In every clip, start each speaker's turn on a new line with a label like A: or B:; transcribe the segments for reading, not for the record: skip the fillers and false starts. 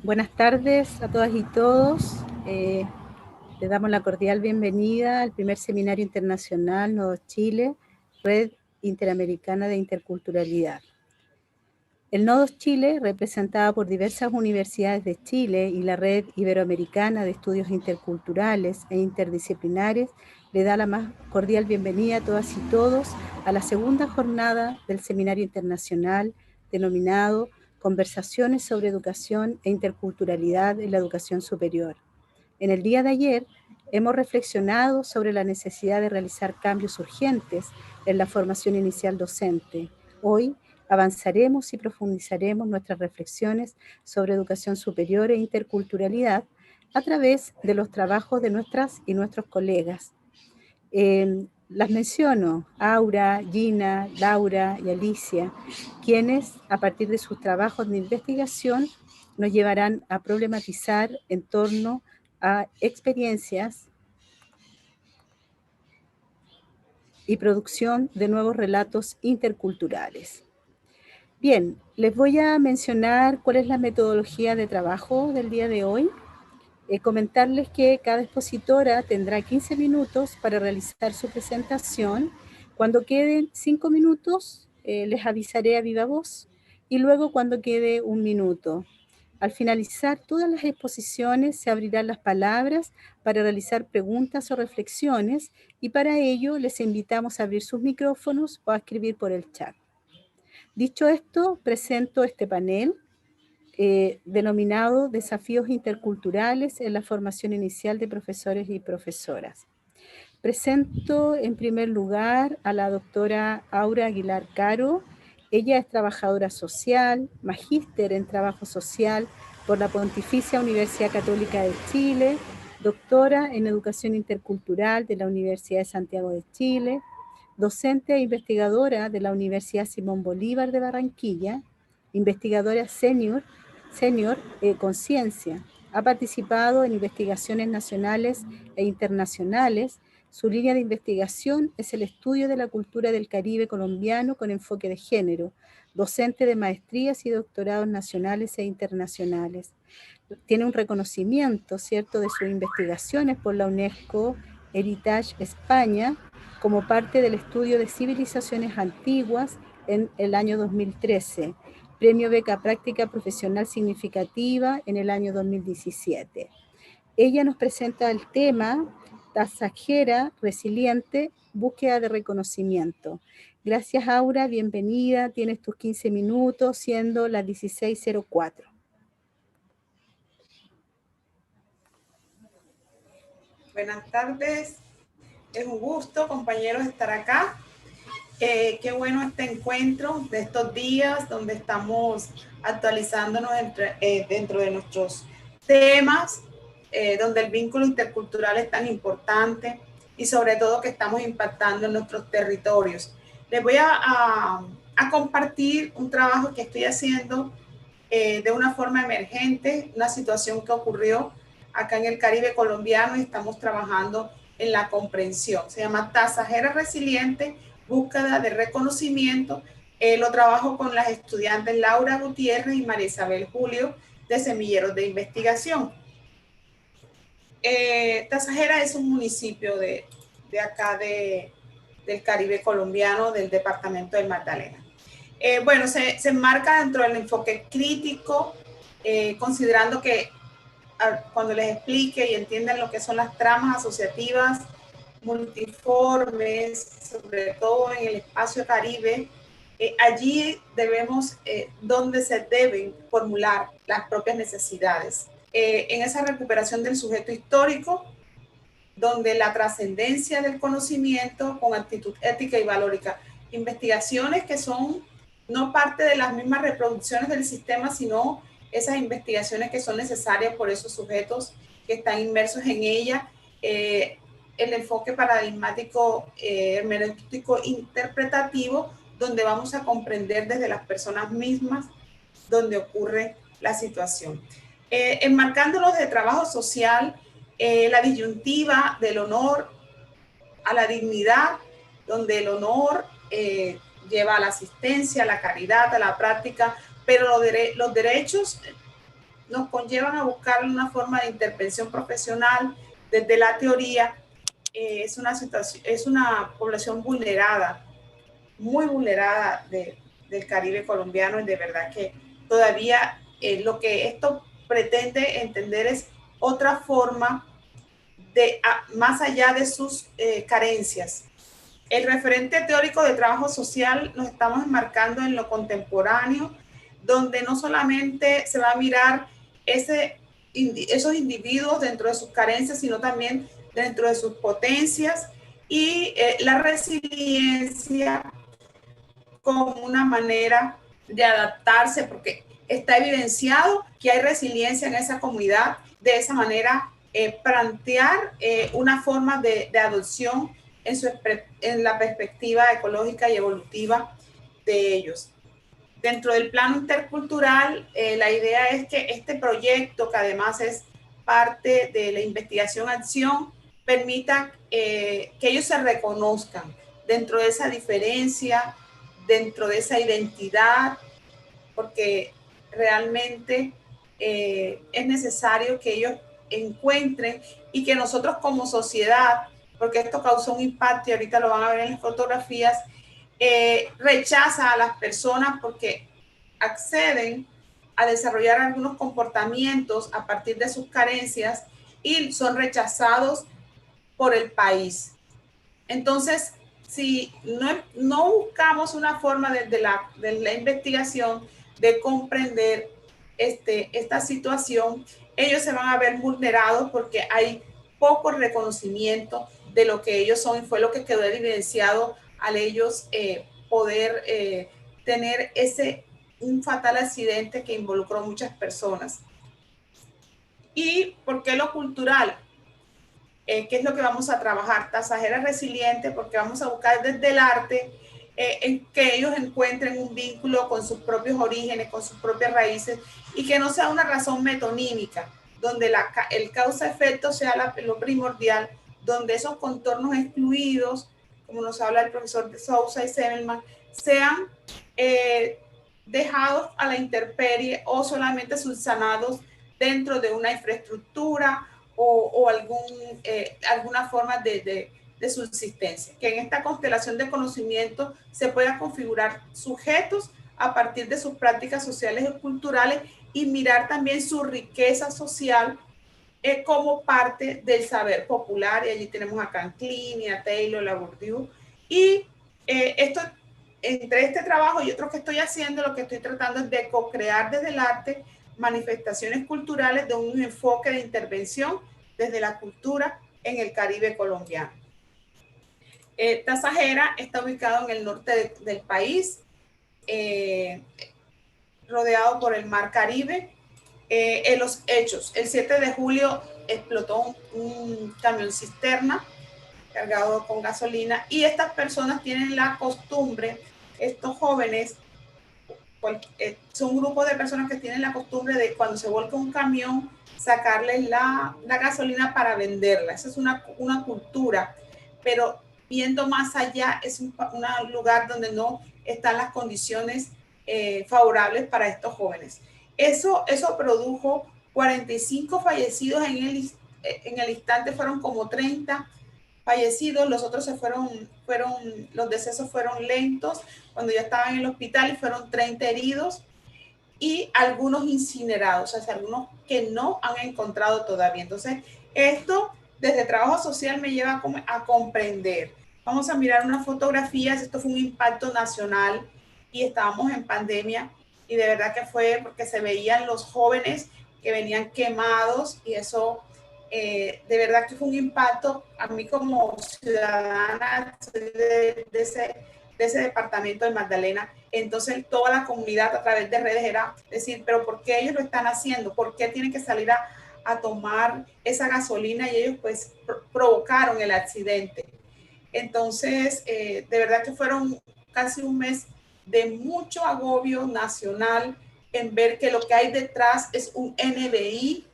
A: Buenas tardes a todas y todos. Les damos la cordial bienvenida al primer Seminario Internacional Nodos Chile, Red Interamericana de Interculturalidad. El Nodos Chile, representada por diversas universidades de Chile y la Red Iberoamericana de Estudios Interculturales e Interdisciplinares, le da la más cordial bienvenida a todas y todos a la segunda jornada del Seminario Internacional denominado Conversaciones sobre Educación e Interculturalidad en la Educación Superior. En el día de ayer hemos reflexionado sobre la necesidad de realizar cambios urgentes en la formación inicial docente. Hoy avanzaremos y profundizaremos nuestras reflexiones sobre educación superior e interculturalidad a través de los trabajos de nuestras y nuestros colegas. Las menciono, Aura, Gina, Laura y Alicia, quienes a partir de sus trabajos de investigación nos llevarán a problematizar en torno a experiencias y producción de nuevos relatos interculturales. Bien, les voy a mencionar cuál es la metodología de trabajo del día de hoy. Comentarles que cada expositora tendrá 15 minutos para realizar su presentación. Cuando queden 5 minutos, les avisaré a viva voz y luego cuando quede 1 minuto. Al finalizar todas las exposiciones se abrirán las palabras para realizar preguntas o reflexiones y para ello les invitamos a abrir sus micrófonos o a escribir por el chat. Dicho esto, presento este panel denominado Desafíos Interculturales en la Formación Inicial de Profesores y Profesoras. Presento en primer lugar a la doctora Aura Aguilar Caro. Ella es trabajadora social, magíster en trabajo social por la Pontificia Universidad Católica de Chile, doctora en educación intercultural de la Universidad de Santiago de Chile, docente e investigadora de la Universidad Simón Bolívar de Barranquilla, investigadora senior Conciencia. Ha participado en investigaciones nacionales e internacionales. Su línea de investigación es el estudio de la cultura del Caribe colombiano con enfoque de género, docente de maestrías y doctorados nacionales e internacionales. Tiene un reconocimiento, ¿cierto?, de sus investigaciones por la UNESCO Heritage España como parte del estudio de civilizaciones antiguas en el año 2013. Premio Beca Práctica Profesional Significativa en el año 2017. Ella nos presenta el tema Tasajera Resiliente, búsqueda de reconocimiento. Gracias, Aura, bienvenida. Tienes tus 15 minutos, siendo las 16:04.
B: Buenas tardes, es un gusto, compañeros, estar acá. Qué bueno este encuentro de estos días donde estamos actualizándonos dentro de nuestros temas, donde el vínculo intercultural es tan importante y sobre todo que estamos impactando en nuestros territorios. Les voy a compartir un trabajo que estoy haciendo de una forma emergente, una situación que ocurrió acá en el Caribe colombiano y estamos trabajando en la comprensión. Se llama Tasajera Resiliente, búsqueda de reconocimiento. Lo trabajo con las estudiantes Laura Gutiérrez y María Isabel Julio de Semilleros de Investigación. Tasajera es un municipio de acá del Caribe colombiano, del departamento del Magdalena. Bueno, se enmarca dentro del enfoque crítico, considerando que cuando les explique y entiendan lo que son las tramas asociativas multiformes, sobre todo en el espacio Caribe, allí debemos, donde se deben formular las propias necesidades. En esa recuperación del sujeto histórico, donde la trascendencia del conocimiento con actitud ética y valórica, investigaciones que son no parte de las mismas reproducciones del sistema, sino esas investigaciones que son necesarias por esos sujetos que están inmersos en ella, el enfoque paradigmático, hermenéutico, interpretativo, donde vamos a comprender desde las personas mismas donde ocurre la situación. Enmarcándolos de trabajo social, la disyuntiva del honor a la dignidad, donde el honor lleva a la asistencia, a la caridad, a la práctica, pero los derechos nos conllevan a buscar una forma de intervención profesional desde la teoría. Es una población vulnerada, muy vulnerada del Caribe colombiano, y de verdad que todavía lo que esto pretende entender es otra forma más allá de sus carencias. El referente teórico de trabajo social nos estamos enmarcando en lo contemporáneo, donde no solamente se va a mirar esos individuos dentro de sus carencias, sino también dentro de sus potencias, y la resiliencia como una manera de adaptarse, porque está evidenciado que hay resiliencia en esa comunidad. De esa manera, plantear una forma de adopción en la perspectiva ecológica y evolutiva de ellos. Dentro del plano intercultural, la idea es que este proyecto, que además es parte de la investigación-acción, permita que ellos se reconozcan dentro de esa diferencia, dentro de esa identidad, porque realmente es necesario que ellos encuentren, y que nosotros como sociedad, porque esto causó un impacto y ahorita lo van a ver en las fotografías, rechaza a las personas porque acceden a desarrollar algunos comportamientos a partir de sus carencias y son rechazados por el país. Entonces, si no buscamos una forma de la investigación de comprender esta situación, ellos se van a ver vulnerados porque hay poco reconocimiento de lo que ellos son, y fue lo que quedó evidenciado al ellos poder tener un fatal accidente que involucró a muchas personas. ¿Y por qué lo cultural? ¿Qué es lo que vamos a trabajar? Tasajera resiliente, porque vamos a buscar desde el arte en que ellos encuentren un vínculo con sus propios orígenes, con sus propias raíces, y que no sea una razón metonímica, donde el causa-efecto sea lo primordial, donde esos contornos excluidos, como nos habla el profesor de Sousa y Semelman, sean dejados a la intemperie o solamente subsanados dentro de una infraestructura o alguna forma de subsistencia. Que en esta constelación de conocimiento se pueda configurar sujetos a partir de sus prácticas sociales y culturales, y mirar también su riqueza social como parte del saber popular. Y allí tenemos a Canclini, a Taylor, a Bourdieu. Y entre este trabajo y otros que estoy haciendo, lo que estoy tratando es de co-crear desde el arte manifestaciones culturales de un enfoque de intervención desde la cultura en el Caribe colombiano. Tasajera está ubicado en el norte del país, rodeado por el Mar Caribe. En los hechos, el 7 de julio explotó un camión cisterna cargado con gasolina, y estas personas tienen la costumbre, estos jóvenes, son un grupo de personas que tienen la costumbre de, cuando se volca un camión, sacarles la gasolina para venderla. Esa es una cultura, pero viendo más allá, es un lugar donde no están las condiciones favorables para estos jóvenes. Eso produjo 45 fallecidos en el instante, fueron como 30 fallecidos, los otros los decesos fueron lentos cuando ya estaban en el hospital, y fueron 30 heridos y algunos incinerados, o sea, algunos que no han encontrado todavía. Entonces, esto desde trabajo social me lleva a comprender. Vamos a mirar unas fotografías. Esto fue un impacto nacional y estábamos en pandemia, y de verdad que fue porque se veían los jóvenes que venían quemados, y eso de verdad que fue un impacto. A mí como ciudadana de ese departamento de Magdalena, entonces toda la comunidad a través de redes era decir, pero ¿por qué ellos lo están haciendo? ¿Por qué tienen que salir a tomar esa gasolina? Y ellos pues provocaron el accidente. Entonces, de verdad que fueron casi un mes de mucho agobio nacional en ver que lo que hay detrás es un NBI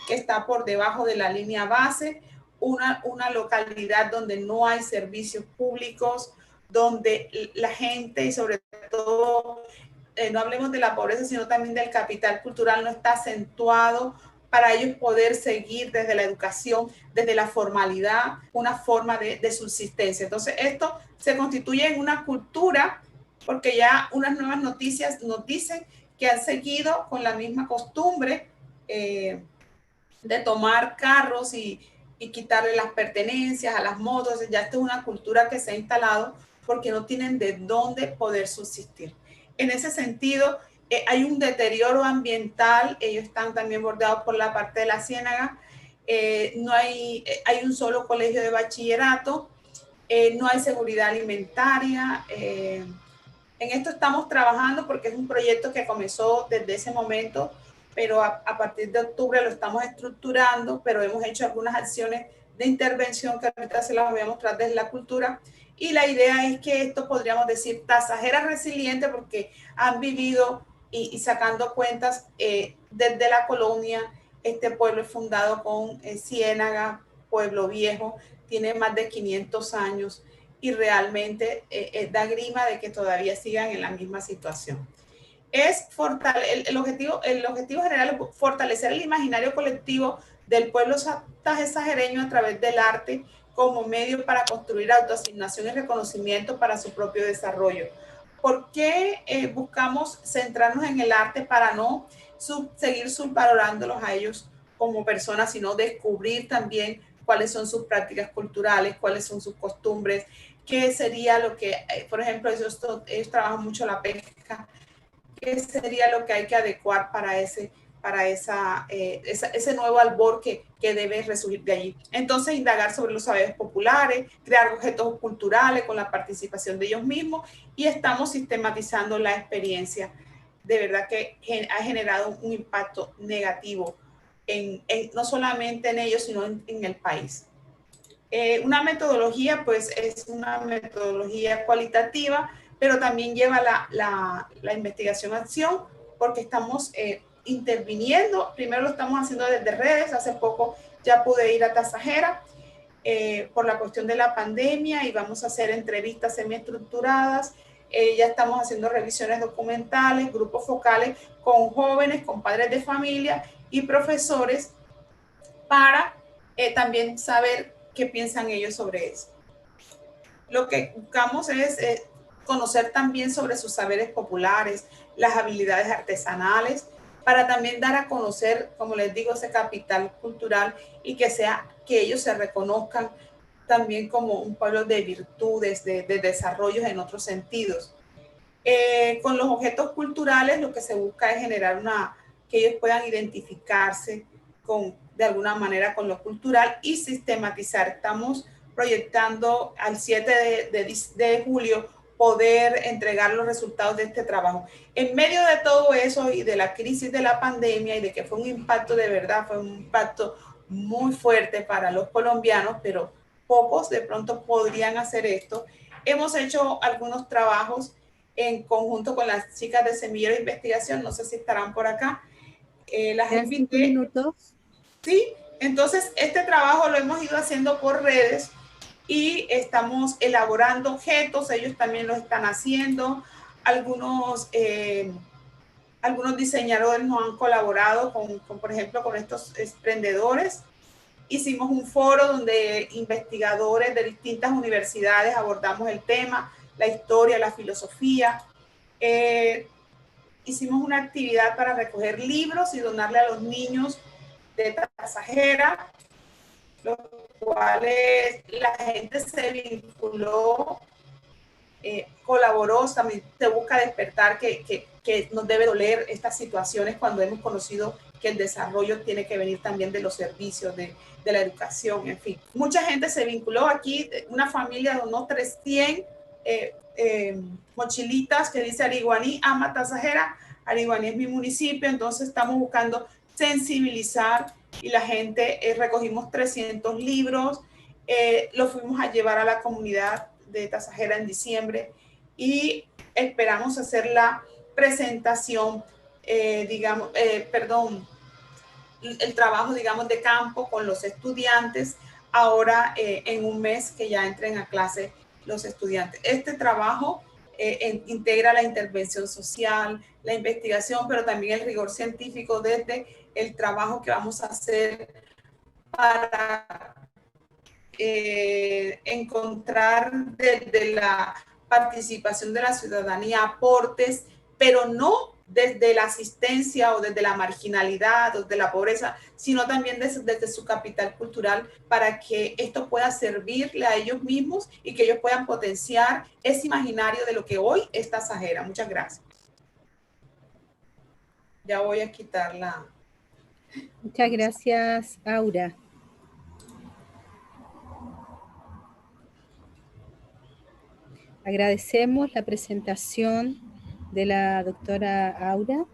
B: que está por debajo de la línea base, una localidad donde no hay servicios públicos, donde la gente y sobre todo no hablemos de la pobreza, sino también del capital cultural, no está acentuado para ellos poder seguir desde la educación, desde la formalidad, una forma de subsistencia. Entonces, esto se constituye en una cultura, porque ya unas nuevas noticias nos dicen que han seguido con la misma costumbre de tomar carros y quitarle las pertenencias a las motos. Ya esta es una cultura que se ha instalado porque no tienen de dónde poder subsistir. En ese sentido, hay un deterioro ambiental, ellos están también bordeados por la parte de la ciénaga, no hay un solo colegio de bachillerato, no hay seguridad alimentaria. En esto estamos trabajando porque es un proyecto que comenzó desde ese momento, pero a partir de octubre lo estamos estructurando, pero hemos hecho algunas acciones de intervención que ahorita se las voy a mostrar desde la cultura. Y la idea es que esto podríamos decir tasajera resiliente, porque han vivido y sacando cuentas desde la colonia. Este pueblo es fundado con Ciénaga, Pueblo Viejo, tiene más de 500 años y realmente da grima de que todavía sigan en la misma situación. El objetivo general es fortalecer el imaginario colectivo del pueblo tasajereño a través del arte como medio para construir autoasignación y reconocimiento para su propio desarrollo. ¿Por qué buscamos centrarnos en el arte para no seguir subvalorándolos a ellos como personas, sino descubrir también cuáles son sus prácticas culturales, cuáles son sus costumbres, qué sería lo que, por ejemplo, ellos trabajan mucho la pesca, qué sería lo que hay que adecuar para ese nuevo albor que debe resurgir de allí. Entonces, indagar sobre los saberes populares, crear objetos culturales con la participación de ellos mismos, y estamos sistematizando la experiencia. De verdad que ha generado un impacto negativo no solamente en ellos, sino en el país. Una metodología, pues, es una metodología cualitativa, pero también lleva la investigación-acción, porque estamos interviniendo. Primero lo estamos haciendo desde redes. Hace poco ya pude ir a Tasajera por la cuestión de la pandemia, y vamos a hacer entrevistas semiestructuradas. Ya estamos haciendo revisiones documentales, grupos focales con jóvenes, con padres de familia y profesores, para también saber qué piensan ellos sobre eso. Lo que buscamos es conocer también sobre sus saberes populares, las habilidades artesanales, para también dar a conocer, como les digo, ese capital cultural, y que ellos se reconozcan también como un pueblo de virtudes, de desarrollos en otros sentidos. Con los objetos culturales lo que se busca es generar que ellos puedan identificarse de alguna manera con lo cultural y sistematizar. Estamos proyectando al 7 de julio poder entregar los resultados de este trabajo. En medio de todo eso y de la crisis de la pandemia, y de que fue un impacto de verdad, fue un impacto muy fuerte para los colombianos, pero pocos de pronto podrían hacer esto. Hemos hecho algunos trabajos en conjunto con las chicas de Semillero de Investigación, no sé si estarán por acá. Las invité.
A: 5 minutos.
B: Sí, entonces este trabajo lo hemos ido haciendo por redes y estamos elaborando objetos, ellos también lo están haciendo. Algunos diseñadores nos han colaborado por ejemplo, con estos emprendedores. Hicimos un foro donde investigadores de distintas universidades abordamos el tema, la historia, la filosofía. Hicimos una actividad para recoger libros y donarle a los niños de Tasajera, los cuales la gente se vinculó, colaboró. También se busca despertar que nos debe doler estas situaciones cuando hemos conocido que el desarrollo tiene que venir también de los servicios, de la educación, en fin. Mucha gente se vinculó aquí, una familia donó 300 mochilitas que dice Ariguaní ama Tasajera. Ariguaní es mi municipio, entonces estamos buscando sensibilizar, y la gente, recogimos 300 libros, los fuimos a llevar a la comunidad de Tasajera en diciembre, y esperamos hacer la presentación, el trabajo, digamos, de campo con los estudiantes, ahora en un mes que ya entren a clase los estudiantes. Este trabajo integra la intervención social, la investigación, pero también el rigor científico desde el trabajo que vamos a hacer para encontrar desde la participación de la ciudadanía aportes, pero no desde la asistencia o desde la marginalidad o de la pobreza, sino también desde su capital cultural para que esto pueda servirle a ellos mismos y que ellos puedan potenciar ese imaginario de lo que hoy es Tasajera. Muchas gracias. Ya voy a quitarla.
A: Muchas gracias, Aura. Agradecemos la presentación de la doctora Aura.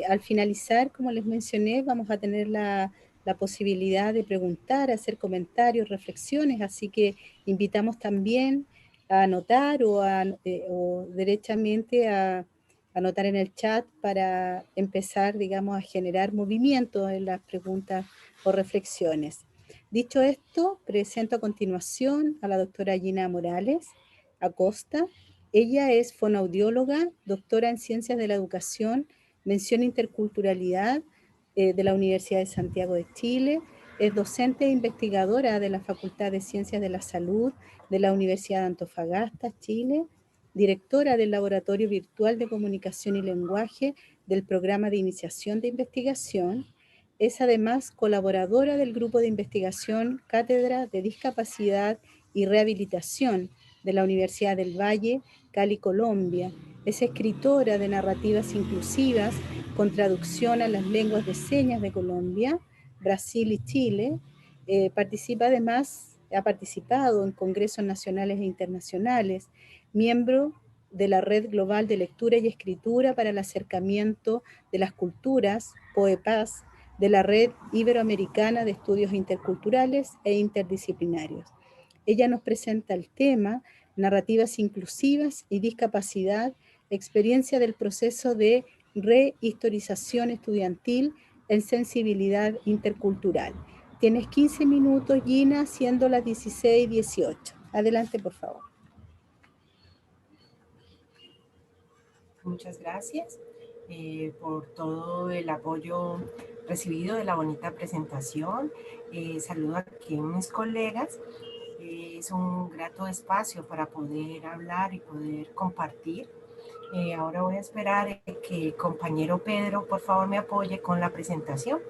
A: Al finalizar, como les mencioné, vamos a tener la posibilidad de preguntar, hacer comentarios, reflexiones, así que invitamos también a anotar o derechamente a anotar en el chat para empezar, digamos, a generar movimiento en las preguntas o reflexiones. Dicho esto, presento a continuación a la doctora Gina Morales Acosta. Ella es fonoaudióloga, doctora en Ciencias de la Educación, mención Interculturalidad de la Universidad de Santiago de Chile, es docente e investigadora de la Facultad de Ciencias de la Salud de la Universidad de Antofagasta, Chile, directora del Laboratorio Virtual de Comunicación y Lenguaje del Programa de Iniciación de Investigación. Es además colaboradora del Grupo de Investigación Cátedra de Discapacidad y Rehabilitación de la Universidad del Valle, Cali, Colombia. Es escritora de narrativas inclusivas con traducción a las lenguas de señas de Colombia, Brasil y Chile. Ha participado en congresos nacionales e internacionales, miembro de la Red Global de Lectura y Escritura para el Acercamiento de las Culturas, POEPAS, de la Red Iberoamericana de Estudios Interculturales e Interdisciplinarios. Ella nos presenta el tema Narrativas inclusivas y discapacidad, experiencia del proceso de rehistorización estudiantil en sensibilidad intercultural. Tienes 15 minutos, Gina, siendo las 16:18. Adelante, por favor.
C: Muchas gracias por todo el apoyo recibido de la bonita presentación. Saludo aquí a mis colegas. Es un grato espacio para poder hablar y poder compartir. Ahora voy a esperar que el compañero Pedro, por favor, me apoye con la presentación.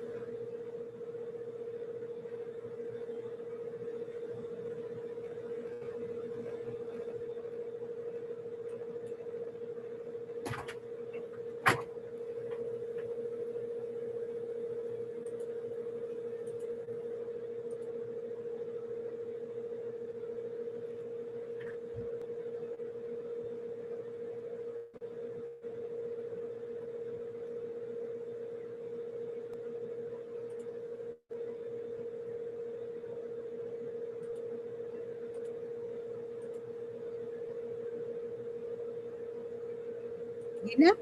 A: Gina,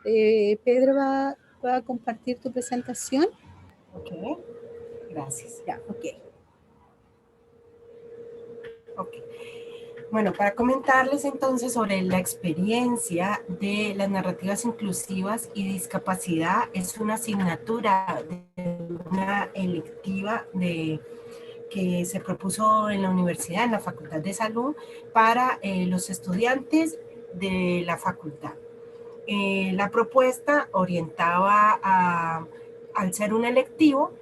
A: Pedro va a compartir tu presentación.
C: Ok, gracias.
A: Ya, ok.
C: Ok. Bueno, para comentarles entonces sobre la experiencia de las narrativas inclusivas y discapacidad, es una asignatura de una electiva que se propuso en la universidad, en la Facultad de Salud, para los estudiantes de la facultad. La propuesta orientaba al ser un electivo,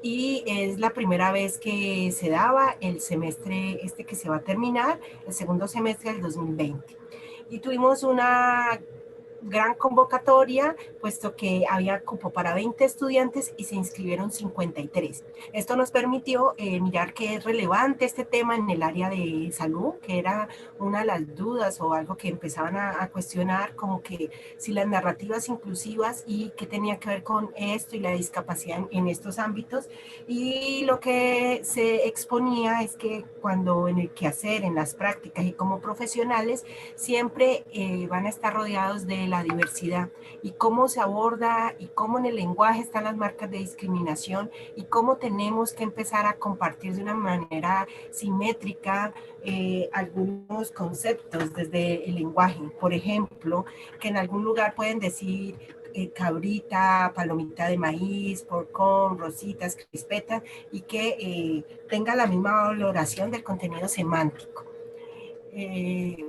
C: y es la primera vez que se daba el semestre que se va a terminar, el segundo semestre del 2020. Y tuvimos una gran convocatoria, puesto que había cupo para 20 estudiantes y se inscribieron 53. Esto nos permitió mirar que es relevante este tema en el área de salud, que era una de las dudas o algo que empezaban a cuestionar, como que si las narrativas inclusivas y qué tenía que ver con esto y la discapacidad en estos ámbitos. Y lo que se exponía es que cuando en el quehacer, en las prácticas y como profesionales, siempre van a estar rodeados de sobre la diversidad y cómo se aborda y cómo en el lenguaje están las marcas de discriminación y cómo tenemos que empezar a compartir de una manera simétrica algunos conceptos desde el lenguaje. Por ejemplo, que en algún lugar pueden decir cabrita, palomita de maíz, porcón, rositas, crispetas, y que tenga la misma valoración del contenido semántico.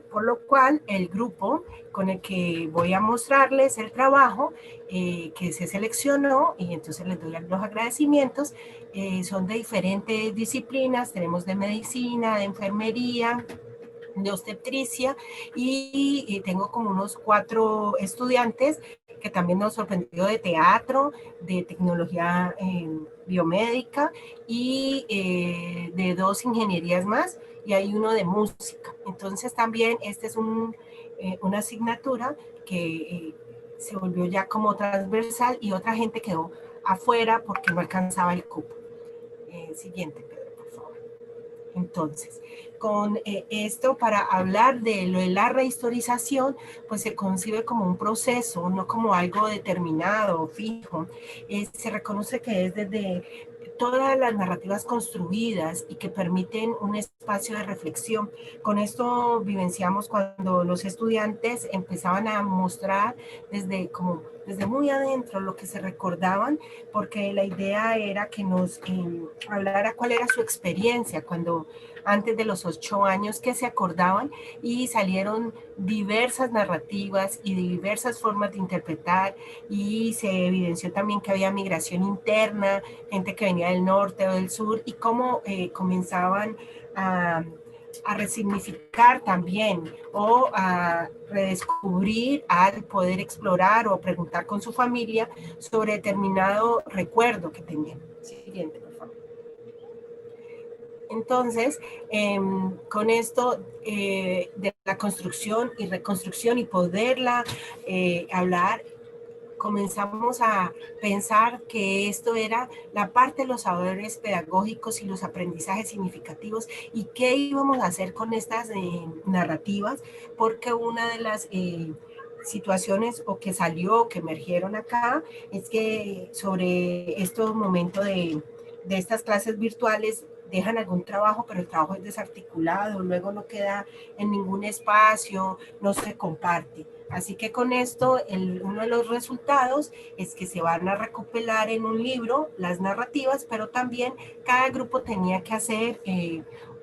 C: Por lo cual el grupo con el que voy a mostrarles el trabajo que se seleccionó, y entonces les doy los agradecimientos, son de diferentes disciplinas, tenemos de medicina, de enfermería, de obstetricia, y tengo como unos 4 estudiantes que también nos sorprendió, de teatro, de tecnología biomédica y de 2 ingenierías más, y hay uno de música. Entonces también esta es una asignatura que se volvió ya como transversal y otra gente quedó afuera porque no alcanzaba el cupo. Siguiente, Pedro, por favor. Entonces, con esto, para hablar de lo de la rehistorización, pues se concibe como un proceso, no como algo determinado o fijo. Se reconoce que es desde todas las narrativas construidas y que permiten un espacio de reflexión. Con esto vivenciamos cuando los estudiantes empezaban a mostrar desde muy adentro lo que se recordaban, porque la idea era que nos hablara cuál era su experiencia cuando antes de los 8 años, que se acordaban, y salieron diversas narrativas y diversas formas de interpretar, y se evidenció también que había migración interna, gente que venía del norte o del sur, y cómo comenzaban a resignificar también o a redescubrir al poder explorar o preguntar con su familia sobre determinado recuerdo que tenían. Siguiente, por favor. Entonces, con esto de la construcción y reconstrucción y poderla hablar, comenzamos a pensar que esto era la parte de los saberes pedagógicos y los aprendizajes significativos y qué íbamos a hacer con estas narrativas, porque una de las situaciones o que salió, que emergieron acá, es que sobre estos momentos de estas clases virtuales dejan algún trabajo, pero el trabajo es desarticulado, luego no queda en ningún espacio, no se comparte. Así que con esto, uno de los resultados es que se van a recopilar en un libro las narrativas, pero también cada grupo tenía que hacer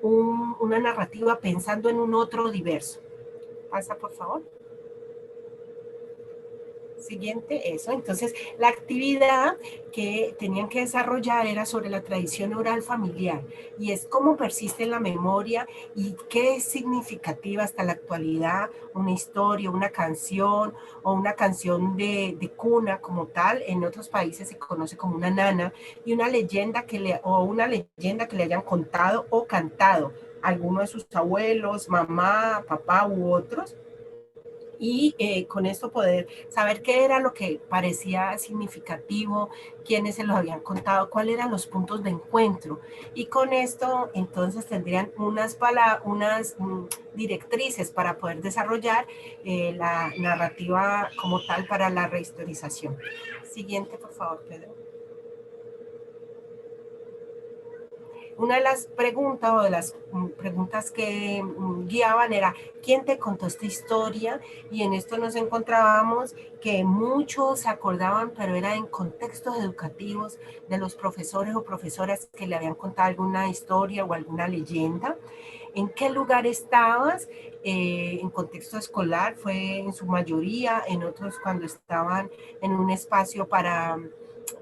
C: una narrativa pensando en un otro diverso. Pasa, por favor. Siguiente, eso. Entonces, la actividad que tenían que desarrollar era sobre la tradición oral familiar, y es cómo persiste en la memoria y qué es significativa hasta la actualidad una historia, una canción o una canción de cuna como tal. En otros países se conoce como una nana, y una leyenda una leyenda que le hayan contado o cantado alguno de sus abuelos, mamá, papá u otros. Y con esto poder saber qué era lo que parecía significativo, quiénes se los habían contado, cuáles eran los puntos de encuentro. Y con esto entonces tendrían unas directrices para poder desarrollar la narrativa como tal para la rehistorización. Siguiente, por favor, Pedro. Una de las preguntas que guiaban era, ¿quién te contó esta historia? Y en esto nos encontrábamos que muchos se acordaban, pero era en contextos educativos de los profesores o profesoras que le habían contado alguna historia o alguna leyenda. ¿En qué lugar estabas? En contexto escolar fue en su mayoría, en otros cuando estaban en un espacio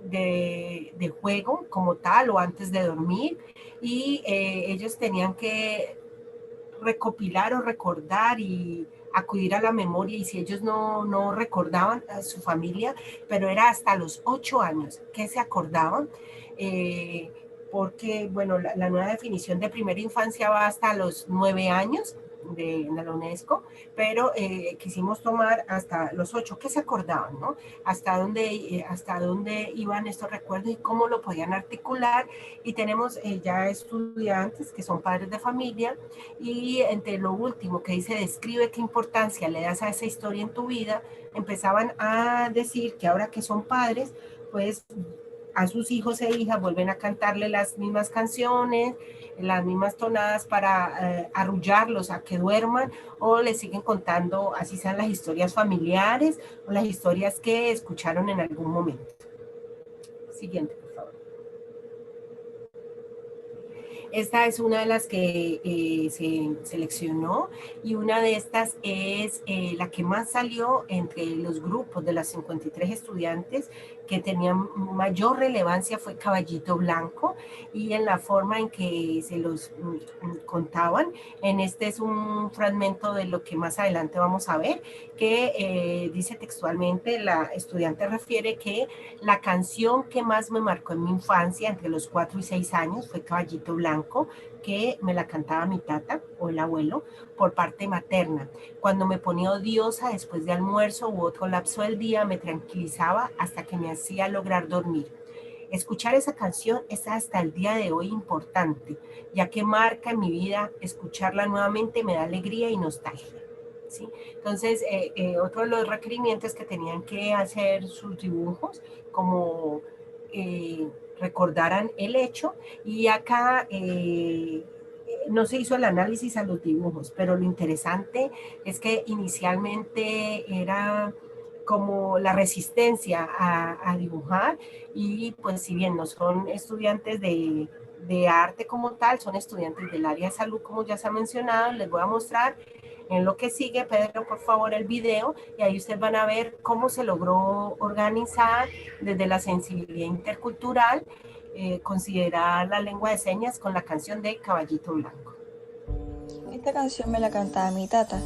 C: de juego como tal o antes de dormir, y ellos tenían que recopilar o recordar y acudir a la memoria, y si ellos no recordaban a su familia, pero era hasta los 8 años que se acordaban, porque bueno, la nueva definición de primera infancia va hasta los 9 años, de la UNESCO, pero quisimos tomar hasta los 8 que se acordaban, ¿no? Hasta dónde iban estos recuerdos y cómo lo podían articular. Y tenemos ya estudiantes que son padres de familia, y entre lo último que dice, describe qué importancia le das a esa historia en tu vida, empezaban a decir que ahora que son padres, pues a sus hijos e hijas vuelven a cantarle las mismas canciones, las mismas tonadas para arrullarlos a que duerman, o les siguen contando, así sean las historias familiares o las historias que escucharon en algún momento. Siguiente, por favor. Esta es una de las que se seleccionó, y una de estas es la que más salió entre los grupos de las 53 estudiantes que tenían mayor relevancia, fue Caballito Blanco, y en la forma en que se los contaban. En este es un fragmento de lo que más adelante vamos a ver, que dice textualmente, la estudiante refiere que la canción que más me marcó en mi infancia, entre los 4 y 6 años, fue Caballito Blanco, que me la cantaba mi tata o el abuelo por parte materna. Cuando me ponía odiosa después de almuerzo u otro lapso del día, me tranquilizaba hasta que me hacía lograr dormir. Escuchar esa canción es hasta el día de hoy importante, ya que marca en mi vida. Escucharla nuevamente me da alegría y nostalgia. ¿Sí? Entonces, otro de los requerimientos, que tenían que hacer sus dibujos como recordaran el hecho, y acá no se hizo el análisis a los dibujos, pero lo interesante es que inicialmente era como la resistencia a dibujar, y pues si bien no son estudiantes de arte como tal, son estudiantes del área de salud, como ya se ha mencionado. Les voy a mostrar en lo que sigue, Pedro, por favor, el video, y ahí ustedes van a ver cómo se logró organizar desde la sensibilidad intercultural, considerar la lengua de señas con la canción de Caballito Blanco.
D: Esta canción me la cantaba mi tata.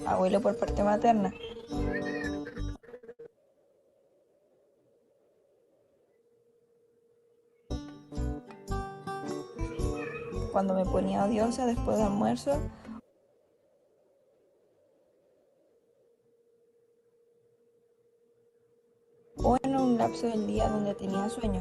D: Abuelo por parte materna. Cuando me ponía odiosa después de almuerzo, o en un lapso del día donde tenía sueño.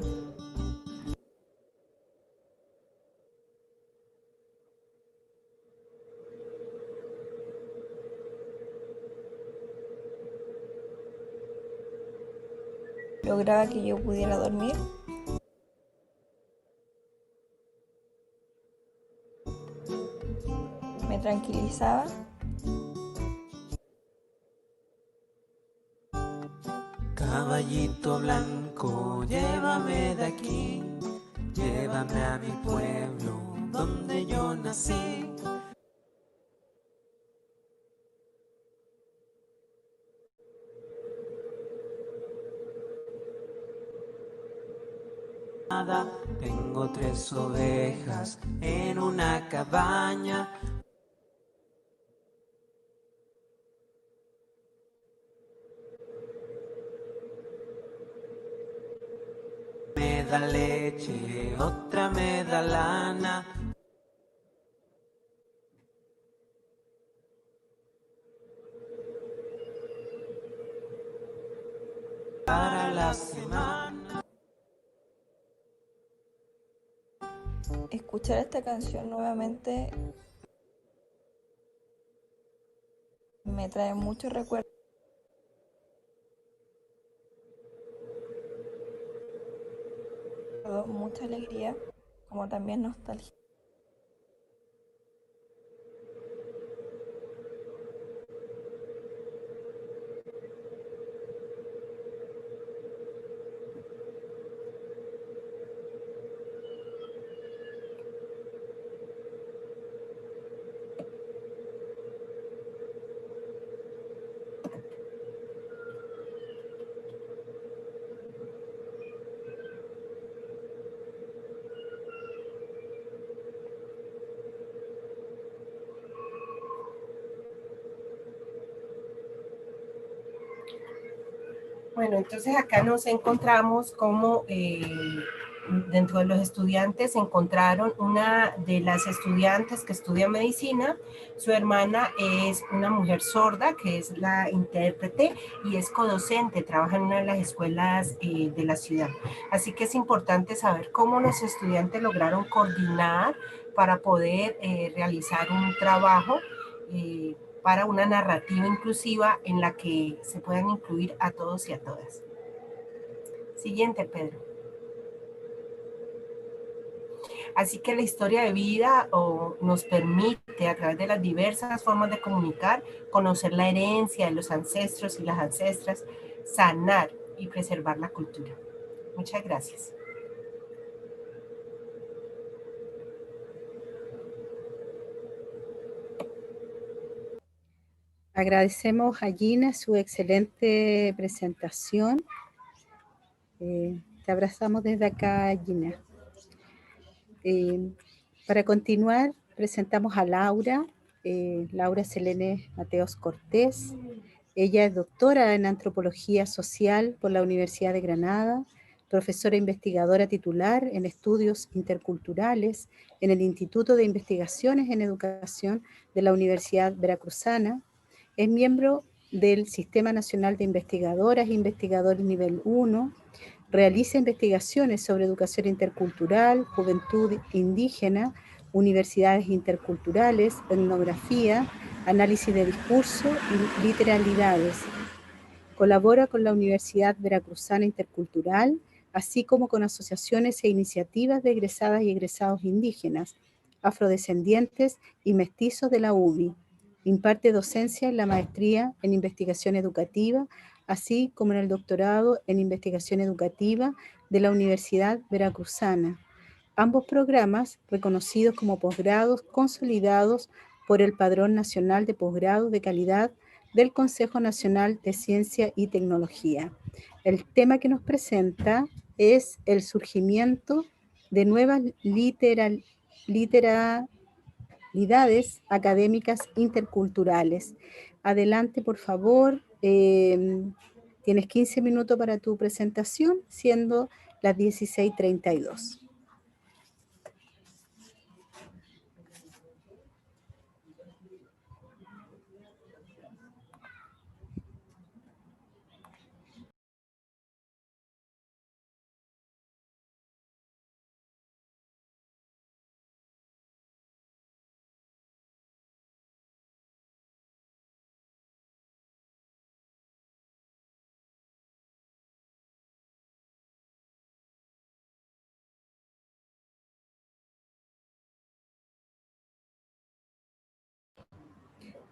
D: Lograba que yo pudiera dormir. Me tranquilizaba.
E: Caballito blanco, llévame de aquí, llévame a mi pueblo donde yo nací. Tengo 3 ovejas en una cabaña. Me da leche, otra me da lana. Para la semana.
D: Escuchar esta canción nuevamente me trae muchos recuerdos. Mucha alegría, como también nostalgia.
C: Bueno, entonces acá nos encontramos como dentro de los estudiantes encontraron una de las estudiantes que estudia medicina. Su hermana es una mujer sorda que es la intérprete y es codocente, trabaja en una de las escuelas de la ciudad. Así que es importante saber cómo los estudiantes lograron coordinar para poder realizar un trabajo para una narrativa inclusiva en la que se puedan incluir a todos y a todas. Siguiente, Pedro. Así que la historia de vida nos permite, a través de las diversas formas de comunicar, conocer la herencia de los ancestros y las ancestras, sanar y preservar la cultura. Muchas gracias.
A: Agradecemos a Gina su excelente presentación. Te abrazamos desde acá, Gina. Para continuar, presentamos a Laura, Laura Selene Mateos Cortés. Ella es doctora en Antropología Social por la Universidad de Granada, profesora investigadora titular en Estudios Interculturales en el Instituto de Investigaciones en Educación de la Universidad Veracruzana. Es miembro del Sistema Nacional de Investigadoras e Investigadores Nivel 1, realiza investigaciones sobre educación intercultural, juventud indígena, universidades interculturales, etnografía, análisis de discurso y literalidades. Colabora con la Universidad Veracruzana Intercultural, así como con asociaciones e iniciativas de egresadas y egresados indígenas, afrodescendientes y mestizos de la UBI. Imparte docencia en la maestría en investigación educativa, así como en el doctorado en investigación educativa de la Universidad Veracruzana. Ambos programas reconocidos como posgrados consolidados por el Padrón Nacional de Posgrados de Calidad del Consejo Nacional de Ciencia y Tecnología. El tema que nos presenta es el surgimiento de nuevas literalidades académicas interculturales. Adelante, por favor. Tienes 15 minutos para tu presentación, siendo las 16:32.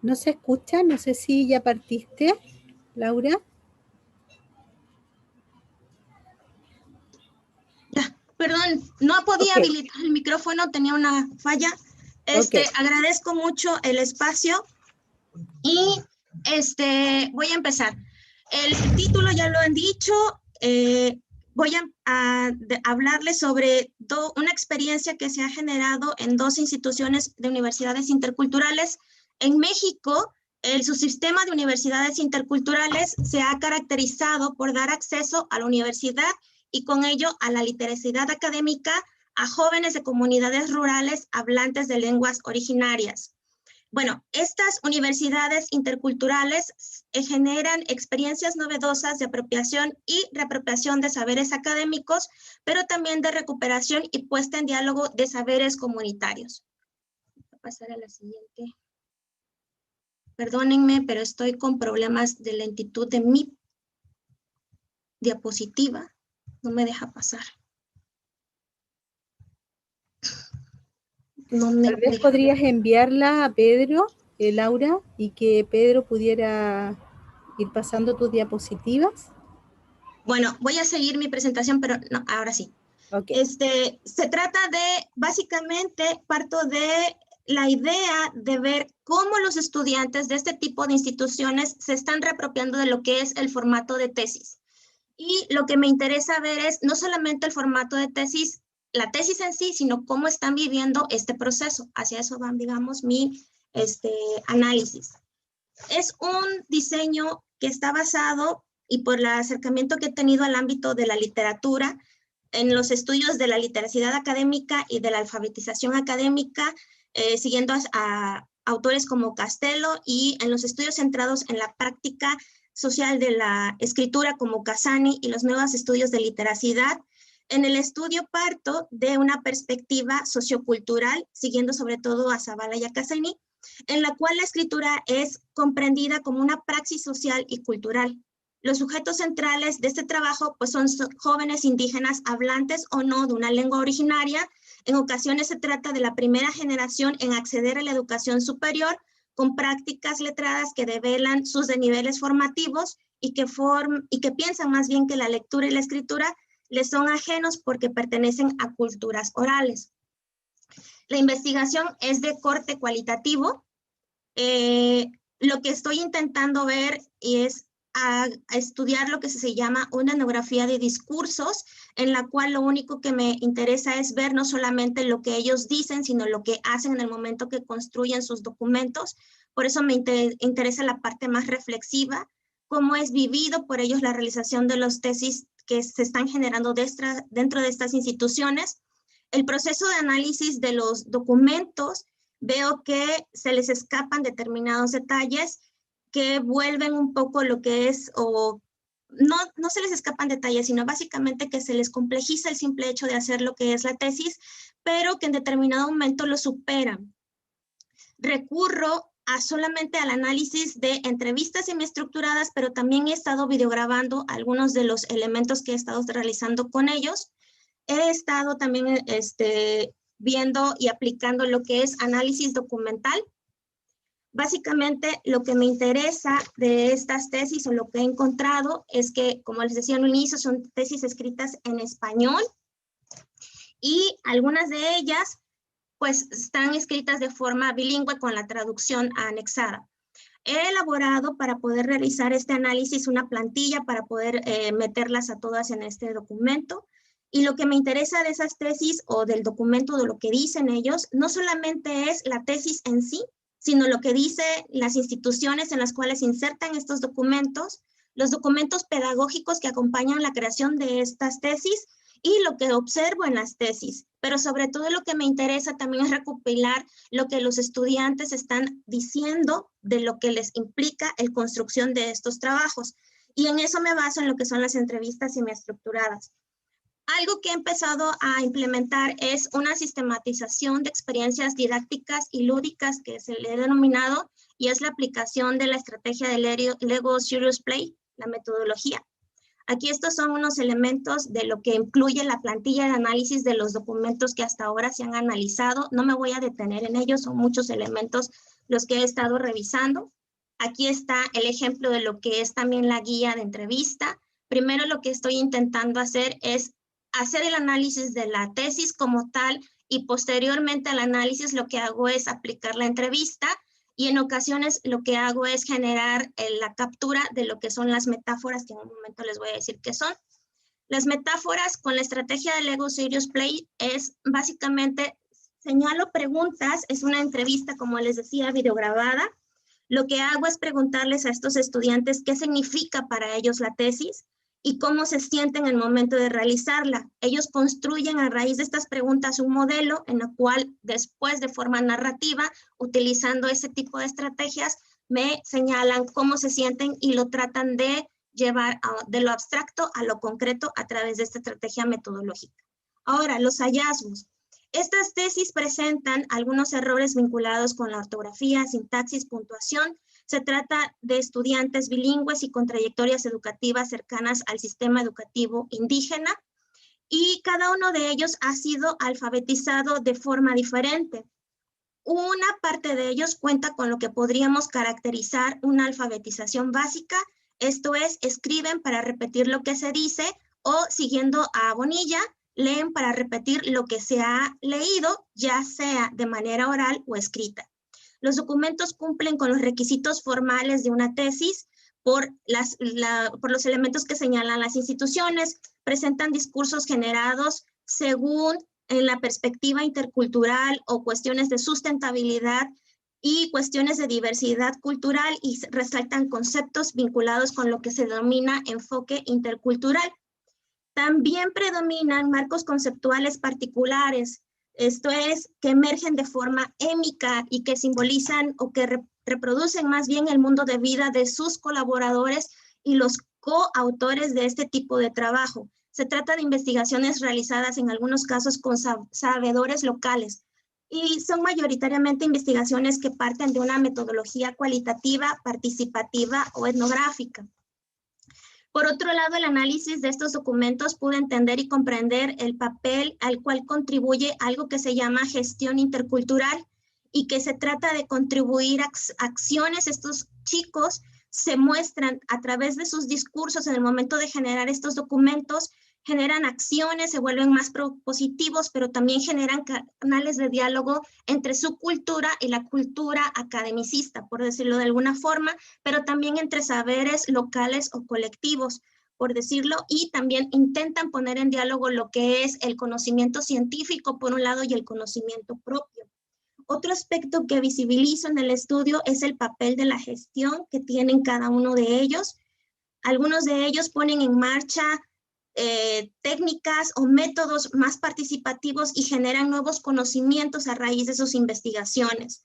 A: ¿No se escucha? No sé si ya partiste, Laura.
F: Ya, perdón, no podía habilitar el micrófono, tenía una falla. Agradezco mucho el espacio y voy a empezar. El título ya lo han dicho, voy a hablarles sobre una experiencia que se ha generado en 2 instituciones de universidades interculturales. En México, el subsistema de universidades interculturales se ha caracterizado por dar acceso a la universidad y con ello a la literacidad académica a jóvenes de comunidades rurales hablantes de lenguas originarias. Bueno, estas universidades interculturales generan experiencias novedosas de apropiación y reapropiación de saberes académicos, pero también de recuperación y puesta en diálogo de saberes comunitarios. Voy a pasar a la siguiente. Perdónenme, pero estoy con problemas de lentitud de mi diapositiva. No me deja pasar.
A: Tal vez podrías enviarla a Pedro, Laura, y que Pedro pudiera ir pasando tus diapositivas.
F: Bueno, voy a seguir mi presentación, pero no, ahora sí.
A: Okay.
F: Se trata de, básicamente, parto de la idea de ver cómo los estudiantes de este tipo de instituciones se están reapropiando de lo que es el formato de tesis. Y lo que me interesa ver es no solamente el formato de tesis, la tesis en sí, sino cómo están viviendo este proceso. Hacia eso van, digamos, mi análisis. Es un diseño que está basado y por el acercamiento que he tenido al ámbito de la literatura, en los estudios de la literacidad académica y de la alfabetización académica, siguiendo a autores como Castelo, y en los estudios centrados en la práctica social de la escritura como Casani y los nuevos estudios de literacidad. En el estudio parto de una perspectiva sociocultural, siguiendo sobre todo a Zavala y a Casani, en la cual la escritura es comprendida como una praxis social y cultural. Los sujetos centrales de este trabajo pues son jóvenes indígenas hablantes o no de una lengua originaria. En ocasiones se trata de la primera generación en acceder a la educación superior con prácticas letradas que develan sus desniveles formativos y que piensan más bien que la lectura y la escritura les son ajenos porque pertenecen a culturas orales. La investigación es de corte cualitativo. Lo que estoy intentando ver es a estudiar lo que se llama una etnografía de discursos, en la cual lo único que me interesa es ver no solamente lo que ellos dicen, sino lo que hacen en el momento que construyen sus documentos. Por eso me interesa la parte más reflexiva, cómo es vivido por ellos la realización de los tesis que se están generando dentro de estas instituciones. El proceso de análisis de los documentos, veo que se les escapan determinados detalles que vuelven un poco lo que es, o no se les escapan detalles, sino básicamente que se les complejiza el simple hecho de hacer lo que es la tesis, pero que en determinado momento lo superan. Recurro solamente al análisis de entrevistas semiestructuradas, pero también he estado videograbando algunos de los elementos que he estado realizando con ellos. He estado también viendo y aplicando lo que es análisis documental. Básicamente, lo que me interesa de estas tesis o lo que he encontrado es que, como les decía al inicio, son tesis escritas en español y algunas de ellas pues están escritas de forma bilingüe con la traducción anexada. He elaborado para poder realizar este análisis una plantilla para poder meterlas a todas en este documento. Y lo que me interesa de esas tesis o del documento, de lo que dicen ellos, no solamente es la tesis en sí, sino lo que dicen las instituciones en las cuales se insertan estos documentos, los documentos pedagógicos que acompañan la creación de estas tesis y lo que observo en las tesis. Pero sobre todo lo que me interesa también es recopilar lo que los estudiantes están diciendo de lo que les implica la construcción de estos trabajos. Y en eso me baso en lo que son las entrevistas semiestructuradas. Algo que he empezado a implementar es una sistematización de experiencias didácticas y lúdicas que se le ha denominado, y es la aplicación de la estrategia de Lego Serious Play, la metodología. Aquí estos son unos elementos de lo que incluye la plantilla de análisis de los documentos que hasta ahora se han analizado. No me voy a detener en ellos, son muchos elementos los que he estado revisando. Aquí está el ejemplo de lo que es también la guía de entrevista. Primero lo que estoy intentando hacer es hacer el análisis de la tesis como tal, y posteriormente al análisis lo que hago es aplicar la entrevista, y en ocasiones lo que hago es generar la captura de lo que son las metáforas, que en un momento les voy a decir qué son. Las metáforas con la estrategia de Lego Serious Play es básicamente, señalo preguntas, es una entrevista, como les decía, videograbada. Lo que hago es preguntarles a estos estudiantes qué significa para ellos la tesis y cómo se sienten en el momento de realizarla. Ellos construyen a raíz de estas preguntas un modelo en el cual después, de forma narrativa, utilizando ese tipo de estrategias, me señalan cómo se sienten y lo tratan de llevar de lo abstracto a lo concreto a través de esta estrategia metodológica. Ahora, los hallazgos. Estas tesis presentan algunos errores vinculados con la ortografía, sintaxis, puntuación. Se trata de estudiantes bilingües y con trayectorias educativas cercanas al sistema educativo indígena, y cada uno de ellos ha sido alfabetizado de forma diferente. Una parte de ellos cuenta con lo que podríamos caracterizar una alfabetización básica, esto es, escriben para repetir lo que se dice, o siguiendo a Bonilla, leen para repetir lo que se ha leído, ya sea de manera oral o escrita. Los documentos cumplen con los requisitos formales de una tesis por los elementos que señalan las instituciones, presentan discursos generados según en la perspectiva intercultural o cuestiones de sustentabilidad, y cuestiones de diversidad cultural y resaltan conceptos vinculados con lo que se denomina enfoque intercultural. También predominan marcos conceptuales particulares, esto es, que emergen de forma émica y que simbolizan o que reproducen más bien el mundo de vida de sus colaboradores y los coautores de este tipo de trabajo. Se trata de investigaciones realizadas en algunos casos con sabedores locales y son mayoritariamente investigaciones que parten de una metodología cualitativa, participativa o etnográfica. Por otro lado, el análisis de estos documentos pudo entender y comprender el papel al cual contribuye algo que se llama gestión intercultural y que se trata de contribuir a acciones. Estos chicos se muestran a través de sus discursos en el momento de generar estos documentos, generan acciones, se vuelven más propositivos, pero también generan canales de diálogo entre su cultura y la cultura academicista, por decirlo de alguna forma, pero también entre saberes locales o colectivos, por decirlo, y también intentan poner en diálogo lo que es el conocimiento científico, por un lado, y el conocimiento propio. Otro aspecto que visibilizo en el estudio es el papel de la gestión que tienen cada uno de ellos. Algunos de ellos ponen en marcha técnicas o métodos más participativos y generan nuevos conocimientos a raíz de sus investigaciones.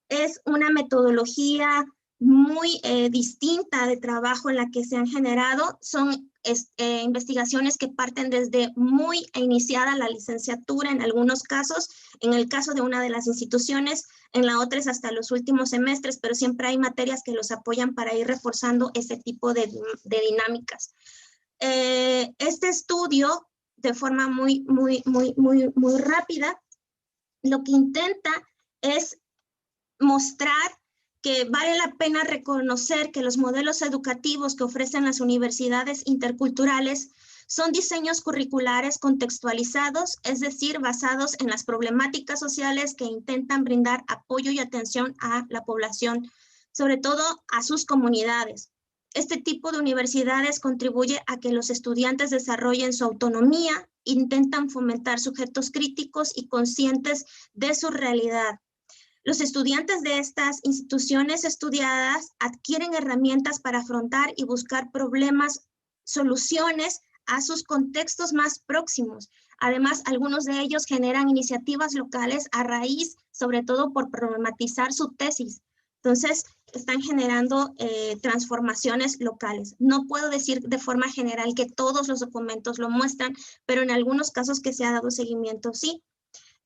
F: Es una metodología muy distinta de trabajo en la que se han generado. Son investigaciones que parten desde muy iniciada la licenciatura en algunos casos, en el caso de una de las instituciones, en la otra es hasta los últimos semestres, pero siempre hay materias que los apoyan para ir reforzando ese tipo de dinámicas. Este estudio, de forma muy rápida, lo que intenta es mostrar que vale la pena reconocer que los modelos educativos que ofrecen las universidades interculturales son diseños curriculares contextualizados, es decir, basados en las problemáticas sociales que intentan brindar apoyo y atención a la población, sobre todo a sus comunidades. Este tipo de universidades contribuye a que los estudiantes desarrollen su autonomía, intentan fomentar sujetos críticos y conscientes de su realidad. Los estudiantes de estas instituciones estudiadas adquieren herramientas para afrontar y buscar problemas, soluciones a sus contextos más próximos. Además, algunos de ellos generan iniciativas locales a raíz, sobre todo por problematizar su tesis. Entonces, están generando transformaciones locales. No puedo decir de forma general que todos los documentos lo muestran, pero en algunos casos que se ha dado seguimiento, sí.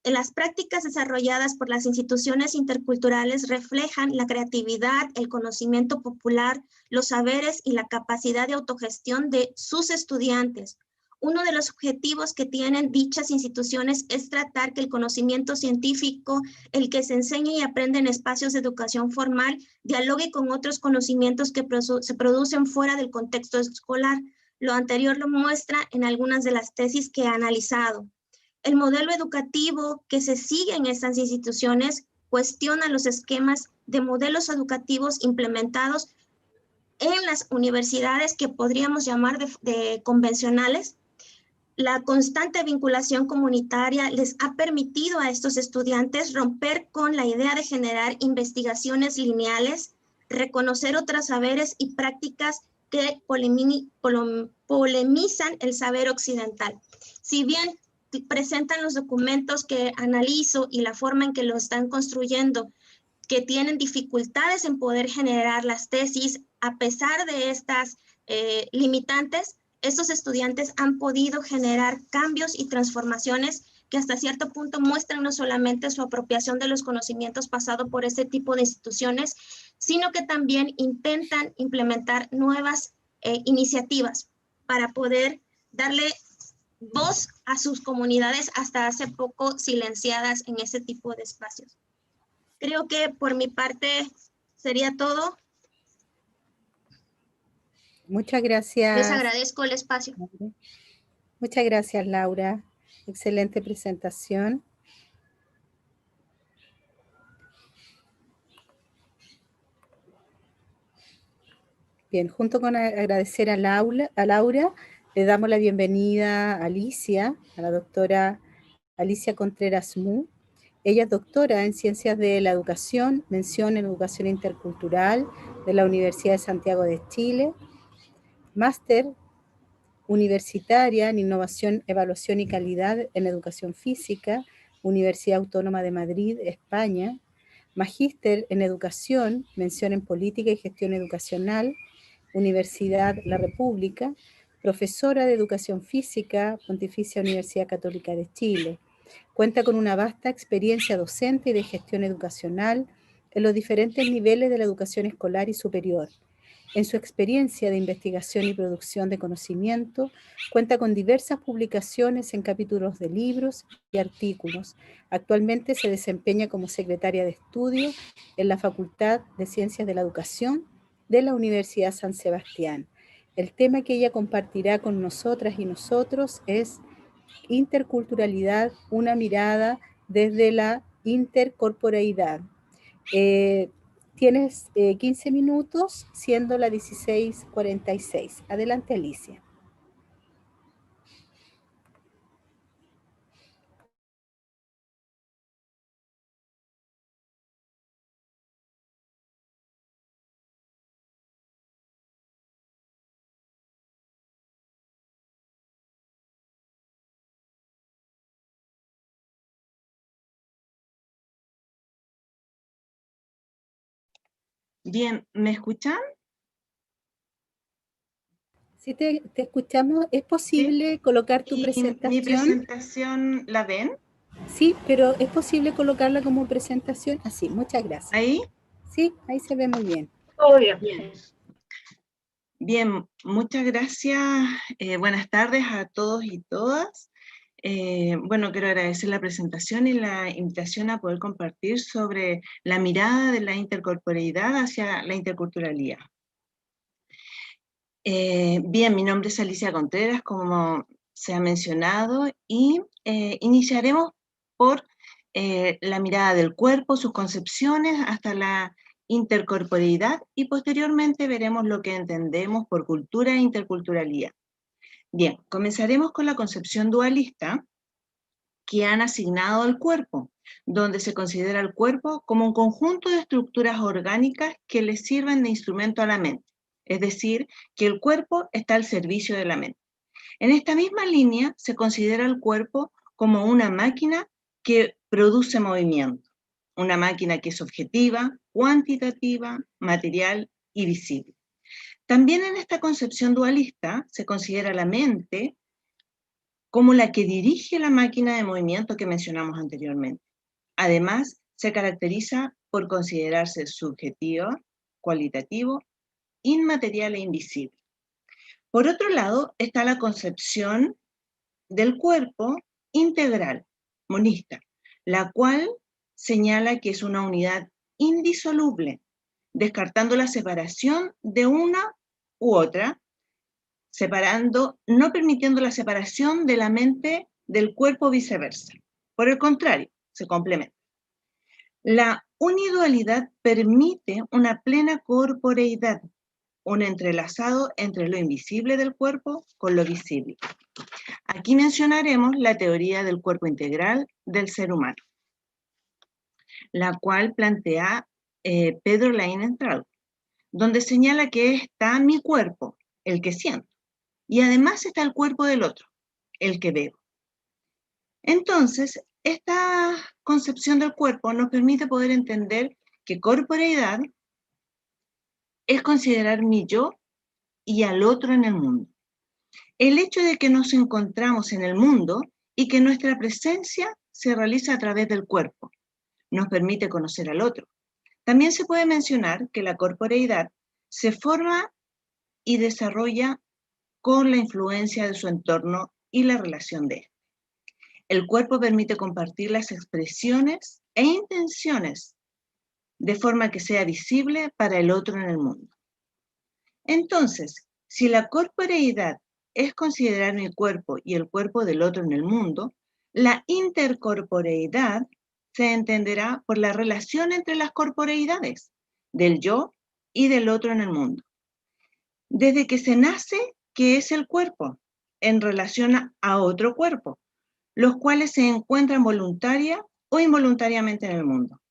F: En las prácticas desarrolladas por las instituciones interculturales reflejan la creatividad, el conocimiento popular, los saberes y la capacidad de autogestión de sus estudiantes. Uno de los objetivos que tienen dichas instituciones es tratar que el conocimiento científico, el que se enseña y aprende en espacios de educación formal, dialogue con otros conocimientos que se producen fuera del contexto escolar. Lo anterior lo muestra en algunas de las tesis que he analizado. El modelo educativo que se sigue en estas instituciones cuestiona los esquemas de modelos educativos implementados en las universidades que podríamos llamar de convencionales. La constante vinculación comunitaria les ha permitido a estos estudiantes romper con la idea de generar investigaciones lineales, reconocer otros saberes y prácticas que polemizan el saber occidental. Si bien presentan los documentos que analizo y la forma en que lo están construyendo, que tienen dificultades en poder generar las tesis, a pesar de estas limitantes, estos estudiantes han podido generar cambios y transformaciones que hasta cierto punto muestran no solamente su apropiación de los conocimientos pasados por este tipo de instituciones, sino que también intentan implementar nuevas iniciativas para poder darle voz a sus comunidades hasta hace poco silenciadas en ese tipo de espacios. Creo que por mi parte sería todo.
A: Muchas gracias.
F: Les agradezco el espacio.
A: Muchas gracias, Laura. Excelente presentación. Bien, junto con agradecer a Laura, le damos la bienvenida a Alicia, a la doctora Alicia Contreras Mu. Ella es doctora en Ciencias de la Educación, mención en Educación Intercultural de la Universidad de Santiago de Chile, máster universitaria en Innovación, Evaluación y Calidad en Educación Física, Universidad Autónoma de Madrid, España, magíster en Educación, mención en Política y Gestión Educacional, Universidad La República, profesora de Educación Física, Pontificia Universidad Católica de Chile. Cuenta con una vasta experiencia docente y de gestión educacional en los diferentes niveles de la educación escolar y superior. En su experiencia de investigación y producción de conocimiento, cuenta con diversas publicaciones en capítulos de libros y artículos. Actualmente se desempeña como secretaria de estudio en la Facultad de Ciencias de la Educación de la Universidad San Sebastián. El tema que ella compartirá con nosotras y nosotros es interculturalidad, una mirada desde la intercorporeidad. Tienes 15 minutos, siendo la 16:46. Adelante, Alicia.
G: Bien, ¿me escuchan?
A: Si te escuchamos, ¿es posible colocar tu presentación?
G: ¿Mi presentación la ven?
A: Sí, pero ¿es posible colocarla como presentación? Así, muchas gracias.
G: ¿Ahí?
A: Sí, ahí se ve muy bien.
G: Todo bien. Bien, muchas gracias. Buenas tardes a todos y todas. Bueno, quiero agradecer la presentación y la invitación a poder compartir sobre la mirada de la intercorporeidad hacia la interculturalidad. Bien, mi nombre es Alicia Contreras, como se ha mencionado, y iniciaremos por la mirada del cuerpo, sus concepciones, hasta la intercorporeidad, y posteriormente veremos lo que entendemos por cultura e interculturalidad. Bien, comenzaremos con la concepción dualista que han asignado al cuerpo, donde se considera el cuerpo como un conjunto de estructuras orgánicas que le sirven de instrumento a la mente. Es decir, que el cuerpo está al servicio de la mente. En esta misma línea se considera el cuerpo como una máquina que produce movimiento, una máquina que es objetiva, cuantitativa, material y visible. También en esta concepción dualista se considera la mente como la que dirige la máquina de movimiento que mencionamos anteriormente. Además, se caracteriza por considerarse subjetivo, cualitativo, inmaterial e invisible. Por otro lado, está la concepción del cuerpo integral, monista, la cual señala que es una unidad indisoluble, descartando la separación de una u otra, no permitiendo la separación de la mente del cuerpo viceversa. Por el contrario, se complementa. La unidualidad permite una plena corporeidad, un entrelazado entre lo invisible del cuerpo con lo visible. Aquí mencionaremos la teoría del cuerpo integral del ser humano, la cual plantea Pedro Leinentraut, donde señala que está mi cuerpo, el que siento, y además está el cuerpo del otro, el que veo. Entonces, esta concepción del cuerpo nos permite poder entender que corporeidad es considerar mi yo y al otro en el mundo. El hecho de que nos encontramos en el mundo y que nuestra presencia se realiza a través del cuerpo nos permite conocer al otro. También se puede mencionar que la corporeidad se forma y desarrolla con la influencia de su entorno y la relación de él. El cuerpo permite compartir las expresiones e intenciones de forma que sea visible para el otro en el mundo. Entonces, si la corporeidad es considerar mi cuerpo y el cuerpo del otro en el mundo, la intercorporeidad se entenderá por la relación entre las corporeidades, del yo y del otro en el mundo. Desde que se nace, ¿qué es el cuerpo? En relación a otro cuerpo, los cuales se encuentran voluntaria o involuntariamente en el mundo.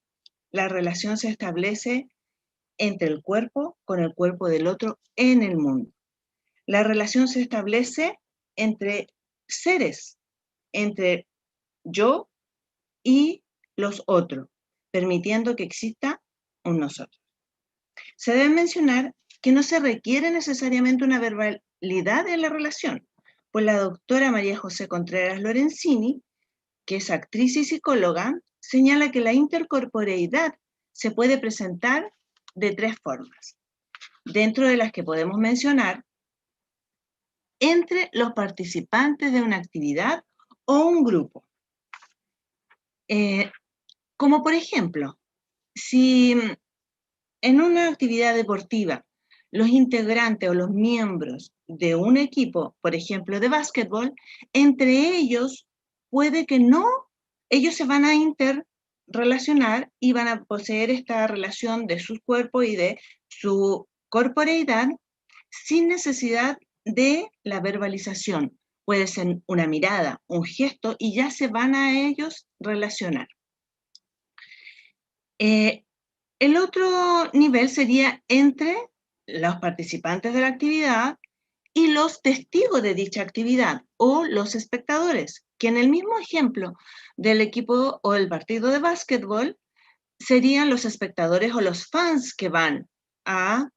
G: La relación se establece entre el cuerpo con el cuerpo del otro en el mundo. La relación se establece entre seres, entre yo y los otros, permitiendo que exista un nosotros. Se debe mencionar que no se requiere necesariamente una verbalidad en la relación, pues la doctora María José Contreras Lorenzini, que es actriz y psicóloga, señala que la intercorporeidad se puede presentar de 3 formas, dentro de las que podemos mencionar entre los participantes de una actividad o un grupo. Como por ejemplo, si en una actividad deportiva los integrantes o los miembros de un equipo, por ejemplo de básquetbol, entre ellos puede que no, ellos se van a interrelacionar y van a poseer esta relación de sus cuerpos y de su corporeidad sin necesidad de la verbalización. Puede ser una mirada, un gesto, y ya se van a ellos relacionar. El otro nivel sería entre los participantes de la actividad y los testigos de dicha actividad o los espectadores, que en el mismo ejemplo del equipo o el partido de básquetbol serían los espectadores o los fans que van a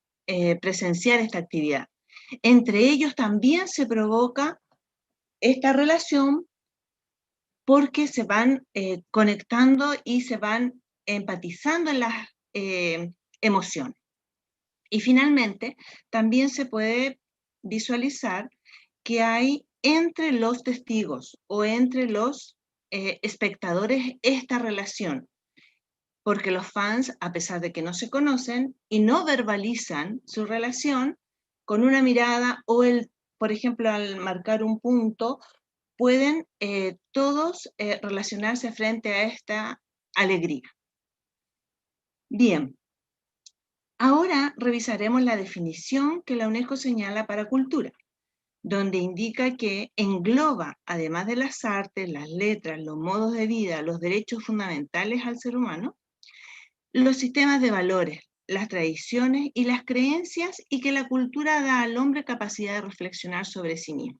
G: presenciar esta actividad. Entre ellos también se provoca esta relación porque se van conectando y se van empatizando en las emociones. Y finalmente, también se puede visualizar que hay entre los testigos o entre los espectadores esta relación, porque los fans, a pesar de que no se conocen y no verbalizan su relación, con una mirada o por ejemplo, al marcar un punto, pueden todos relacionarse frente a esta alegría. Bien, ahora revisaremos la definición que la UNESCO señala para cultura, donde indica que engloba, además de las artes, las letras, los modos de vida, los derechos fundamentales al ser humano, los sistemas de valores, las tradiciones y las creencias, y que la cultura da al hombre capacidad de reflexionar sobre sí mismo.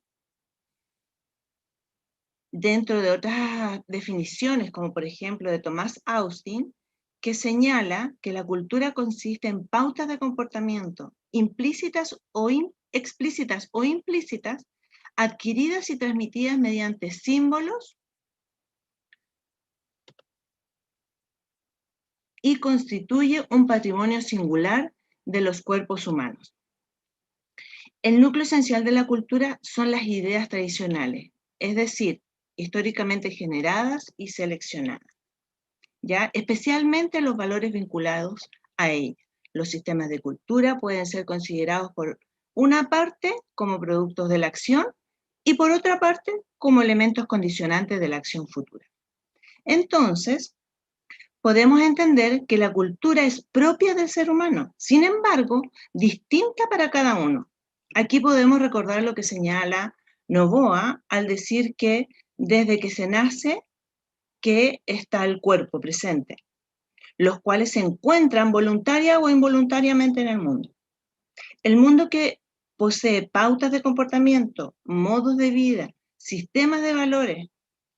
G: Dentro de otras definiciones, como por ejemplo de Thomas Austin, que señala que la cultura consiste en pautas de comportamiento explícitas o implícitas, adquiridas y transmitidas mediante símbolos y constituye un patrimonio singular de los cuerpos humanos. El núcleo esencial de la cultura son las ideas tradicionales, es decir, históricamente generadas y seleccionadas, ¿ya? Especialmente los valores vinculados a ellas. Los sistemas de cultura pueden ser considerados por una parte como productos de la acción y por otra parte como elementos condicionantes de la acción futura. Entonces, podemos entender que la cultura es propia del ser humano, sin embargo, distinta para cada uno. Aquí podemos recordar lo que señala Novoa al decir que desde que se nace, que está el cuerpo presente, los cuales se encuentran voluntaria o involuntariamente en el mundo. El mundo que posee pautas de comportamiento, modos de vida, sistemas de valores,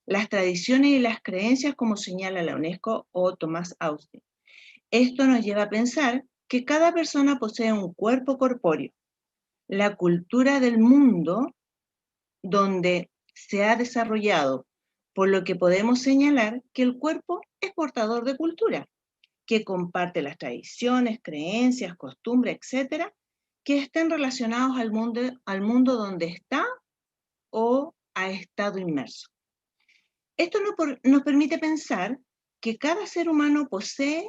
G: las tradiciones y las creencias, como señala la UNESCO o Thomas Austin. Esto nos lleva a pensar que cada persona posee un cuerpo corpóreo. La cultura del mundo donde se ha desarrollado, por lo que podemos señalar que el cuerpo es portador de cultura, que comparte las tradiciones, creencias, costumbres, etcétera, que estén relacionados al mundo donde está o ha estado inmerso. Esto nos permite pensar que cada ser humano posee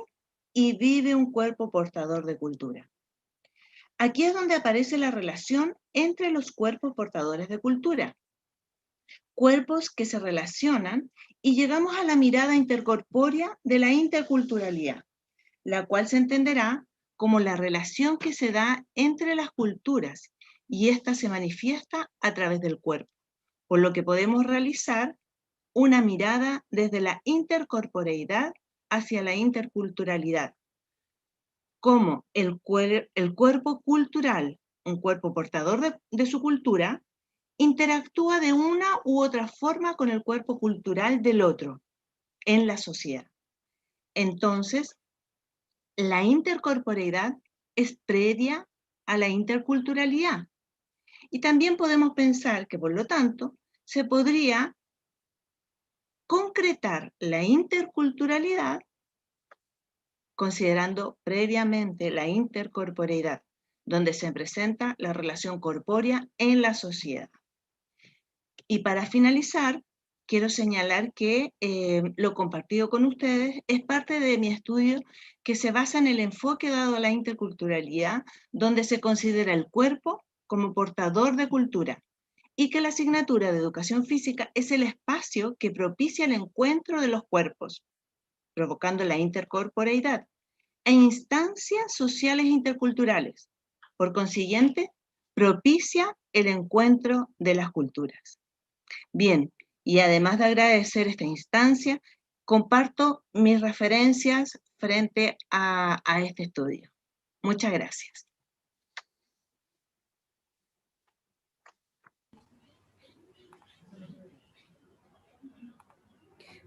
G: y vive un cuerpo portador de cultura. Aquí es donde aparece la relación entre los cuerpos portadores de cultura. Cuerpos que se relacionan y llegamos a la mirada intercorpórea de la interculturalidad, la cual se entenderá como la relación que se da entre las culturas y ésta se manifiesta a través del cuerpo, por lo que podemos realizar una mirada desde la intercorporeidad hacia la interculturalidad, como el cuerpo cultural, un cuerpo portador de su cultura, interactúa de una u otra forma con el cuerpo cultural del otro en la sociedad. Entonces, la intercorporeidad es previa a la interculturalidad. Y también podemos pensar que, por lo tanto, se podría concretar la interculturalidad considerando previamente la intercorporeidad, donde se presenta la relación corpórea en la sociedad. Y para finalizar, quiero señalar que lo compartido con ustedes es parte de mi estudio que se basa en el enfoque dado a la interculturalidad, donde se considera el cuerpo como portador de cultura, y que la asignatura de educación física es el espacio que propicia el encuentro de los cuerpos, provocando la intercorporeidad, e instancias sociales interculturales. Por consiguiente, propicia el encuentro de las culturas. Bien, y además de agradecer esta instancia, comparto mis referencias frente a este estudio. Muchas gracias.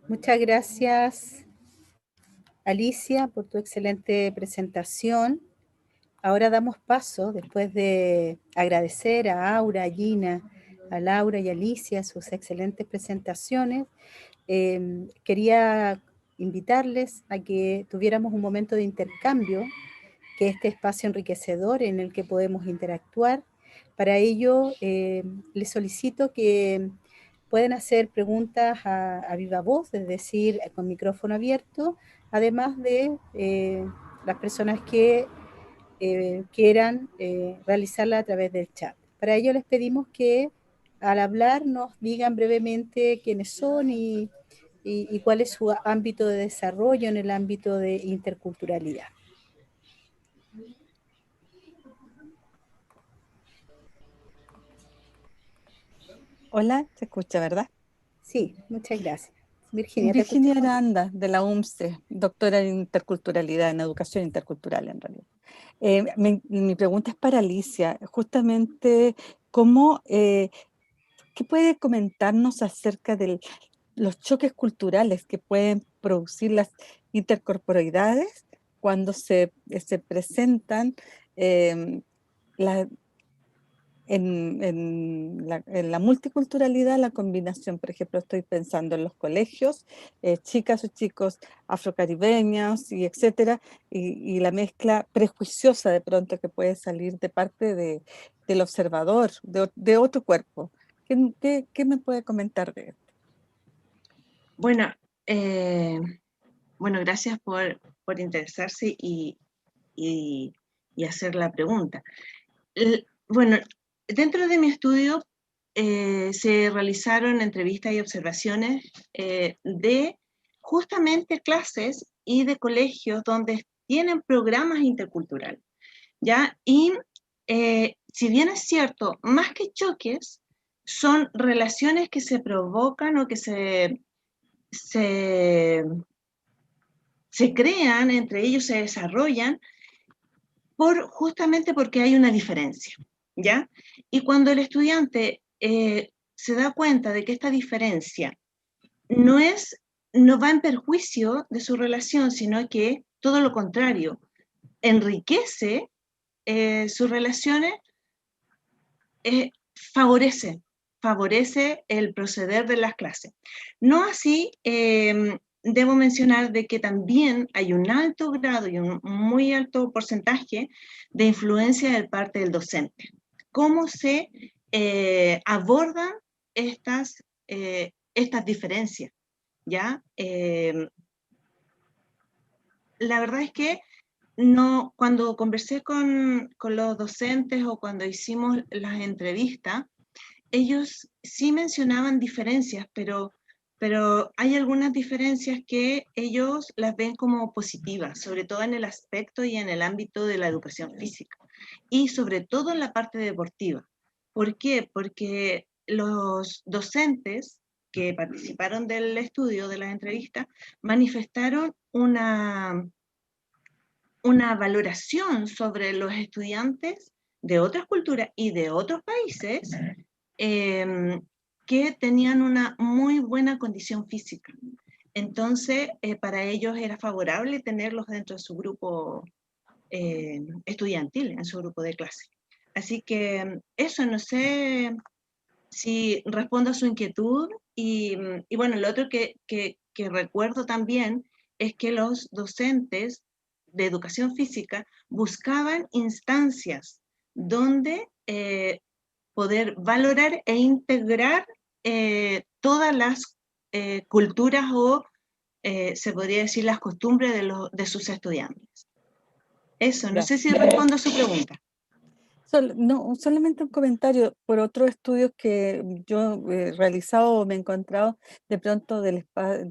A: Muchas gracias, Alicia, por tu excelente presentación. Ahora damos paso, después de agradecer a Aura, a Gina, a Laura y a Alicia sus excelentes presentaciones, quería invitarles a que tuviéramos un momento de intercambio, que este espacio enriquecedor en el que podemos interactuar. Para ello, les solicito que pueden hacer preguntas a viva voz, es decir, con micrófono abierto, además de las personas que quieran realizarla a través del chat. Para ello les pedimos que al hablar nos digan brevemente quiénes son y cuál es su ámbito de desarrollo en el ámbito de interculturalidad.
H: Hola, se escucha, ¿verdad?
A: Sí, muchas gracias. Virginia,
H: Virginia Aranda, de la UMCE, doctora en interculturalidad, en educación intercultural en realidad. Mi pregunta es para Alicia, justamente, ¿qué puede comentarnos acerca de los choques culturales que pueden producir las intercorporeidades cuando se presentan en la multiculturalidad, la combinación? Por ejemplo, estoy pensando en los colegios, chicas o chicos afrocaribeños y etcétera, y la mezcla prejuiciosa de pronto que puede salir de parte del observador, de otro cuerpo. ¿Qué me puede comentar de esto?
G: Bueno, gracias por interesarse y hacer la pregunta. Bueno, dentro de mi estudio se realizaron entrevistas y observaciones de justamente clases y de colegios donde tienen programas interculturales, ¿ya? Y si bien es cierto, más que choques, son relaciones que se provocan o que se crean, entre ellos se desarrollan, justamente porque hay una diferencia, ¿ya? Y cuando el estudiante se da cuenta de que esta diferencia no va en perjuicio de su relación, sino que todo lo contrario, enriquece sus relaciones, favorece el proceder de las clases. No así, debo mencionar de que también hay un alto grado y un muy alto porcentaje de influencia de parte del docente. ¿Cómo se abordan estas diferencias? ¿Ya? La verdad es que cuando conversé con los docentes o cuando hicimos las entrevistas, ellos sí mencionaban diferencias, pero hay algunas diferencias que ellos las ven como positivas, sobre todo en el aspecto y en el ámbito de la educación física, y sobre todo en la parte deportiva. ¿Por qué? Porque los docentes que participaron del estudio, de las entrevistas, manifestaron una valoración sobre los estudiantes de otras culturas y de otros países que tenían una muy buena condición física. Entonces, para ellos era favorable tenerlos dentro de su grupo estudiantil, en su grupo de clase. Así que eso, no sé si respondo a su inquietud. Y bueno, lo otro que recuerdo también es que los docentes de educación física buscaban instancias donde poder valorar e integrar todas las culturas o se podría decir las costumbres de sus estudiantes. Eso, no sé si respondo a su pregunta.
H: No, solamente un comentario por otros estudios que yo he realizado o me he encontrado de pronto de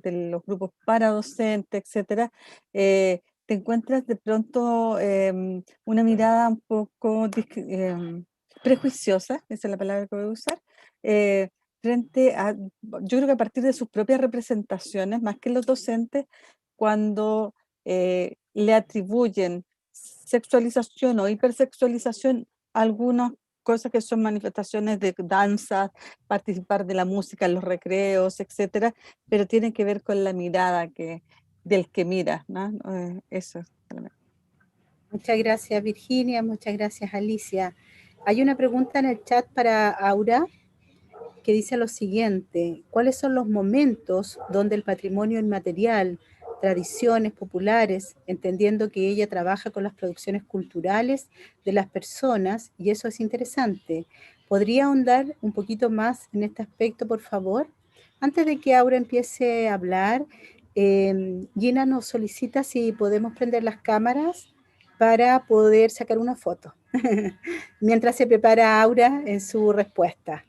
H: los grupos para docentes, etcétera. Te encuentras de pronto una mirada un poco prejuiciosa, esa es la palabra que voy a usar, frente a, yo creo que a partir de sus propias representaciones, más que los docentes, cuando le atribuyen sexualización o hipersexualización algunas cosas que son manifestaciones de danza, participar de la música en los recreos, etcétera, pero tienen que ver con la mirada del que mira, ¿no? Eso.
A: Muchas gracias, Virginia, muchas gracias, Alicia. Hay una pregunta en el chat para Aura que dice lo siguiente: ¿cuáles son los momentos donde el patrimonio inmaterial, tradiciones populares, entendiendo que ella trabaja con las producciones culturales de las personas, y eso es interesante? ¿Podría ahondar un poquito más en este aspecto, por favor? Antes de que Aura empiece a hablar, Gina nos solicita si podemos prender las cámaras para poder sacar una foto, mientras se prepara Aura en su respuesta.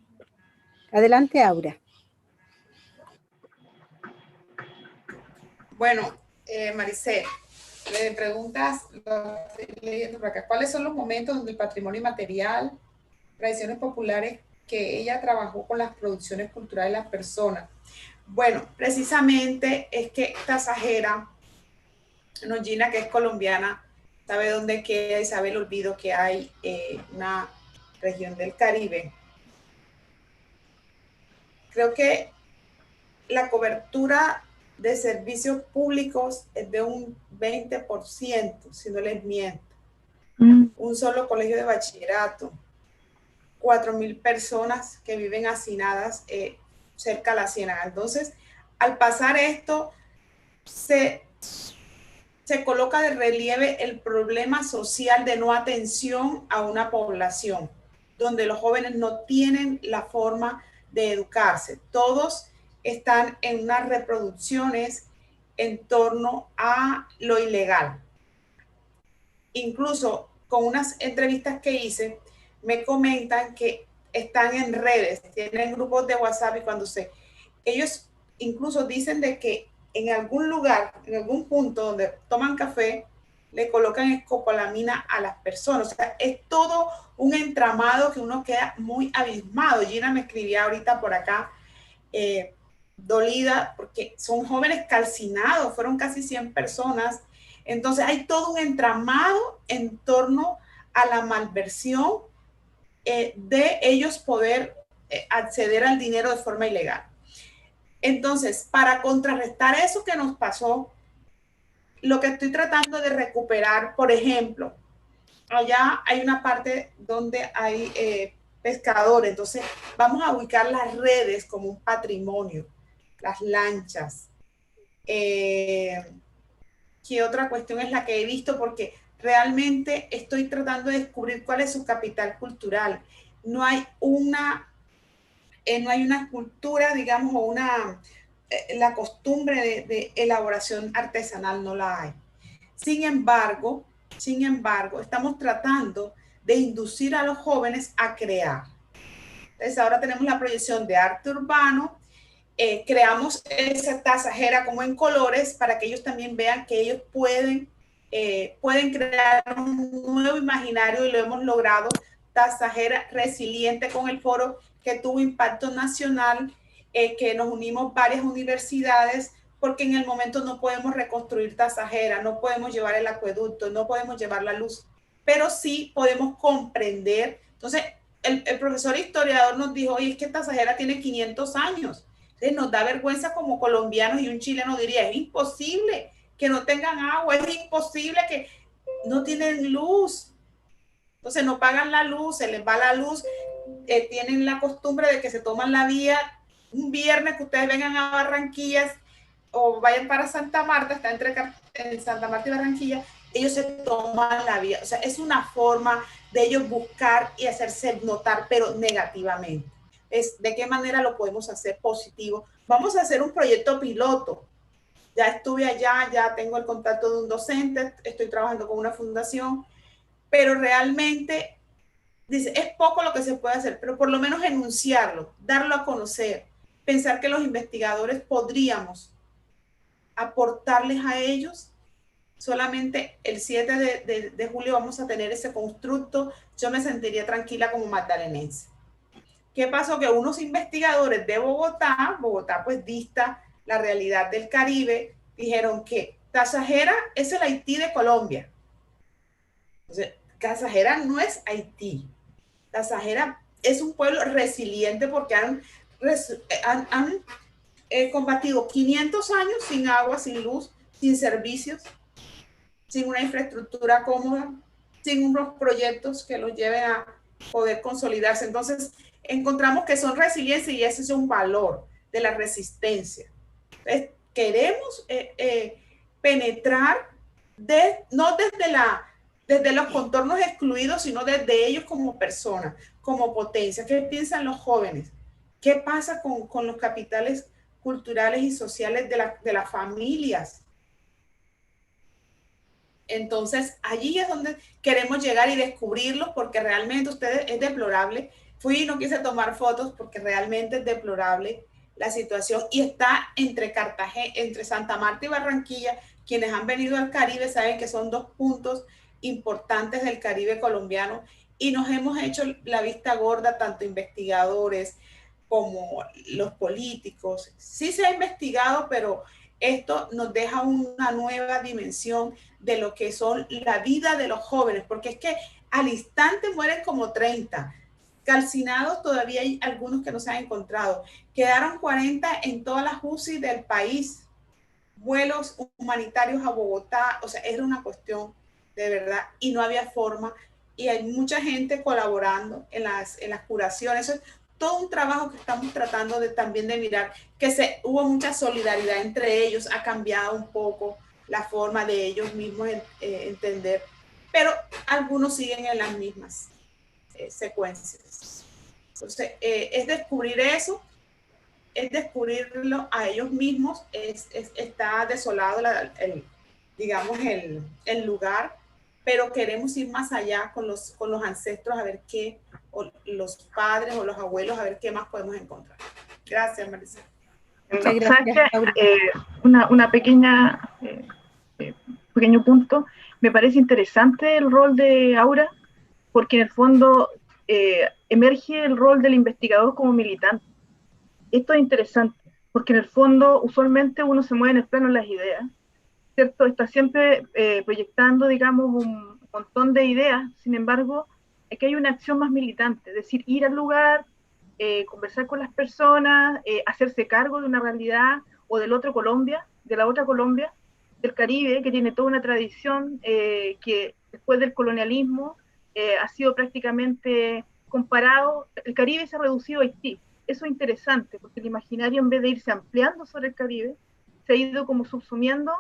A: Adelante, Aura.
B: Bueno, Maricel, le preguntas, lo estoy leyendo por acá, ¿cuáles son los momentos donde el patrimonio inmaterial, tradiciones populares, que ella trabajó con las producciones culturales de las personas? Bueno, precisamente es que Tasajera, Gina, que es colombiana, sabe dónde queda y sabe el olvido que hay una región del Caribe. Creo que la cobertura de servicios públicos es de un 20%, si no les miento. Un solo colegio de bachillerato, 4.000 personas que viven hacinadas cerca de la Ciénaga. Entonces, al pasar esto, se coloca de relieve el problema social de no atención a una población, donde los jóvenes no tienen la forma de educarse. Todos están en unas reproducciones en torno a lo ilegal. Incluso con unas entrevistas que hice, me comentan que están en redes, tienen grupos de WhatsApp, y ellos incluso dicen de que en algún lugar, en algún punto donde toman café, le colocan escopolamina a las personas. O sea, es todo un entramado que uno queda muy abismado. Gina me escribía ahorita por acá, dolida, porque son jóvenes calcinados, fueron casi 100 personas. Entonces hay todo un entramado en torno a la malversión de ellos poder acceder al dinero de forma ilegal. Entonces, para contrarrestar eso que nos pasó, lo que estoy tratando de recuperar, por ejemplo, allá hay una parte donde hay pescadores, entonces vamos a ubicar las redes como un patrimonio, las lanchas. ¿Qué otra cuestión es la que he visto? Porque realmente estoy tratando de descubrir cuál es su capital cultural. No hay una cultura, digamos, o la costumbre de elaboración artesanal no la hay. Sin embargo, estamos tratando de inducir a los jóvenes a crear. Entonces ahora tenemos la proyección de arte urbano, creamos esa tasajera como en colores para que ellos también vean que ellos pueden crear un nuevo imaginario, y lo hemos logrado. Tasajera resiliente con el foro que tuvo impacto nacional que nos unimos varias universidades, porque en el momento no podemos reconstruir Tasajera, no podemos llevar el acueducto, no podemos llevar la luz, pero sí podemos comprender. Entonces, el profesor historiador nos dijo, oye, es que Tasajera tiene 500 años. Entonces, nos da vergüenza como colombianos, y un chileno diría, es imposible que no tengan agua, es imposible que no tienen luz. Entonces, no pagan la luz, se les va la luz, tienen la costumbre de que se toman la vía un viernes, que ustedes vengan a Barranquilla o vayan para Santa Marta, está entre Santa Marta y Barranquilla, ellos se toman la vía. O sea, es una forma de ellos buscar y hacerse notar, pero negativamente. Es de qué manera lo podemos hacer positivo. Vamos a hacer un proyecto piloto. Ya estuve allá, ya tengo el contacto de un docente, estoy trabajando con una fundación, pero realmente dice, es poco lo que se puede hacer, pero por lo menos enunciarlo, darlo a conocer, pensar que los investigadores podríamos aportarles a ellos. Solamente el 7 de julio vamos a tener ese constructo. Yo me sentiría tranquila como magdalenense. ¿Qué pasó? Que unos investigadores de Bogotá pues dista la realidad del Caribe, dijeron que Tasajera es el Haití de Colombia. Entonces, Tasajera no es Haití. Tasajera es un pueblo resiliente porque han combatido 500 años sin agua, sin luz, sin servicios, sin una infraestructura cómoda, sin unos proyectos que los lleven a poder consolidarse. Entonces, encontramos que son resiliencia y ese es un valor de la resistencia. Entonces, queremos penetrar no desde los contornos excluidos, sino desde ellos como personas, como potencia. ¿Qué piensan los jóvenes? ¿Qué pasa con los capitales culturales y sociales de las familias? Entonces, allí es donde queremos llegar y descubrirlos, porque realmente ustedes es deplorable. Fui y no quise tomar fotos porque realmente es deplorable la situación, y está entre Cartagena, entre Santa Marta y Barranquilla. Quienes han venido al Caribe saben que son dos puntos importantes del Caribe colombiano, y nos hemos hecho la vista gorda, tanto investigadores como los políticos. Sí se ha investigado, pero esto nos deja una nueva dimensión de lo que son la vida de los jóvenes, porque es que al instante mueren como 30. Calcinados todavía hay algunos que no se han encontrado. Quedaron 40 en todas las UCI del país. Vuelos humanitarios a Bogotá, o sea, era una cuestión de verdad, y no había forma, y hay mucha gente colaborando en las curaciones. Eso es todo un trabajo que estamos tratando también de mirar, que hubo mucha solidaridad entre ellos, ha cambiado un poco la forma de ellos mismos entender, pero algunos siguen en las mismas secuencias. Entonces, es descubrir eso, es descubrirlo a ellos mismos. Está desolado digamos el lugar, pero queremos ir más allá con los ancestros, a ver qué, o los padres o los abuelos, a ver qué más podemos encontrar. Gracias, Marisa.
A: Muchas gracias,
I: una pequeño punto. Me parece interesante el rol de Aura, porque en el fondo emerge el rol del investigador como militante. Esto es interesante, porque en el fondo usualmente uno se mueve en el plano de las ideas, ¿cierto? Está siempre proyectando, digamos, un montón de ideas. Sin embargo, aquí hay una acción más militante, es decir, ir al lugar, conversar con las personas, hacerse cargo de una realidad o del otro Colombia, de la otra Colombia, del Caribe, que tiene toda una tradición que después del colonialismo ha sido prácticamente comparado. El Caribe se ha reducido a Haití. Eso es interesante, porque el imaginario, en vez de irse ampliando sobre el Caribe, se ha ido como subsumiendo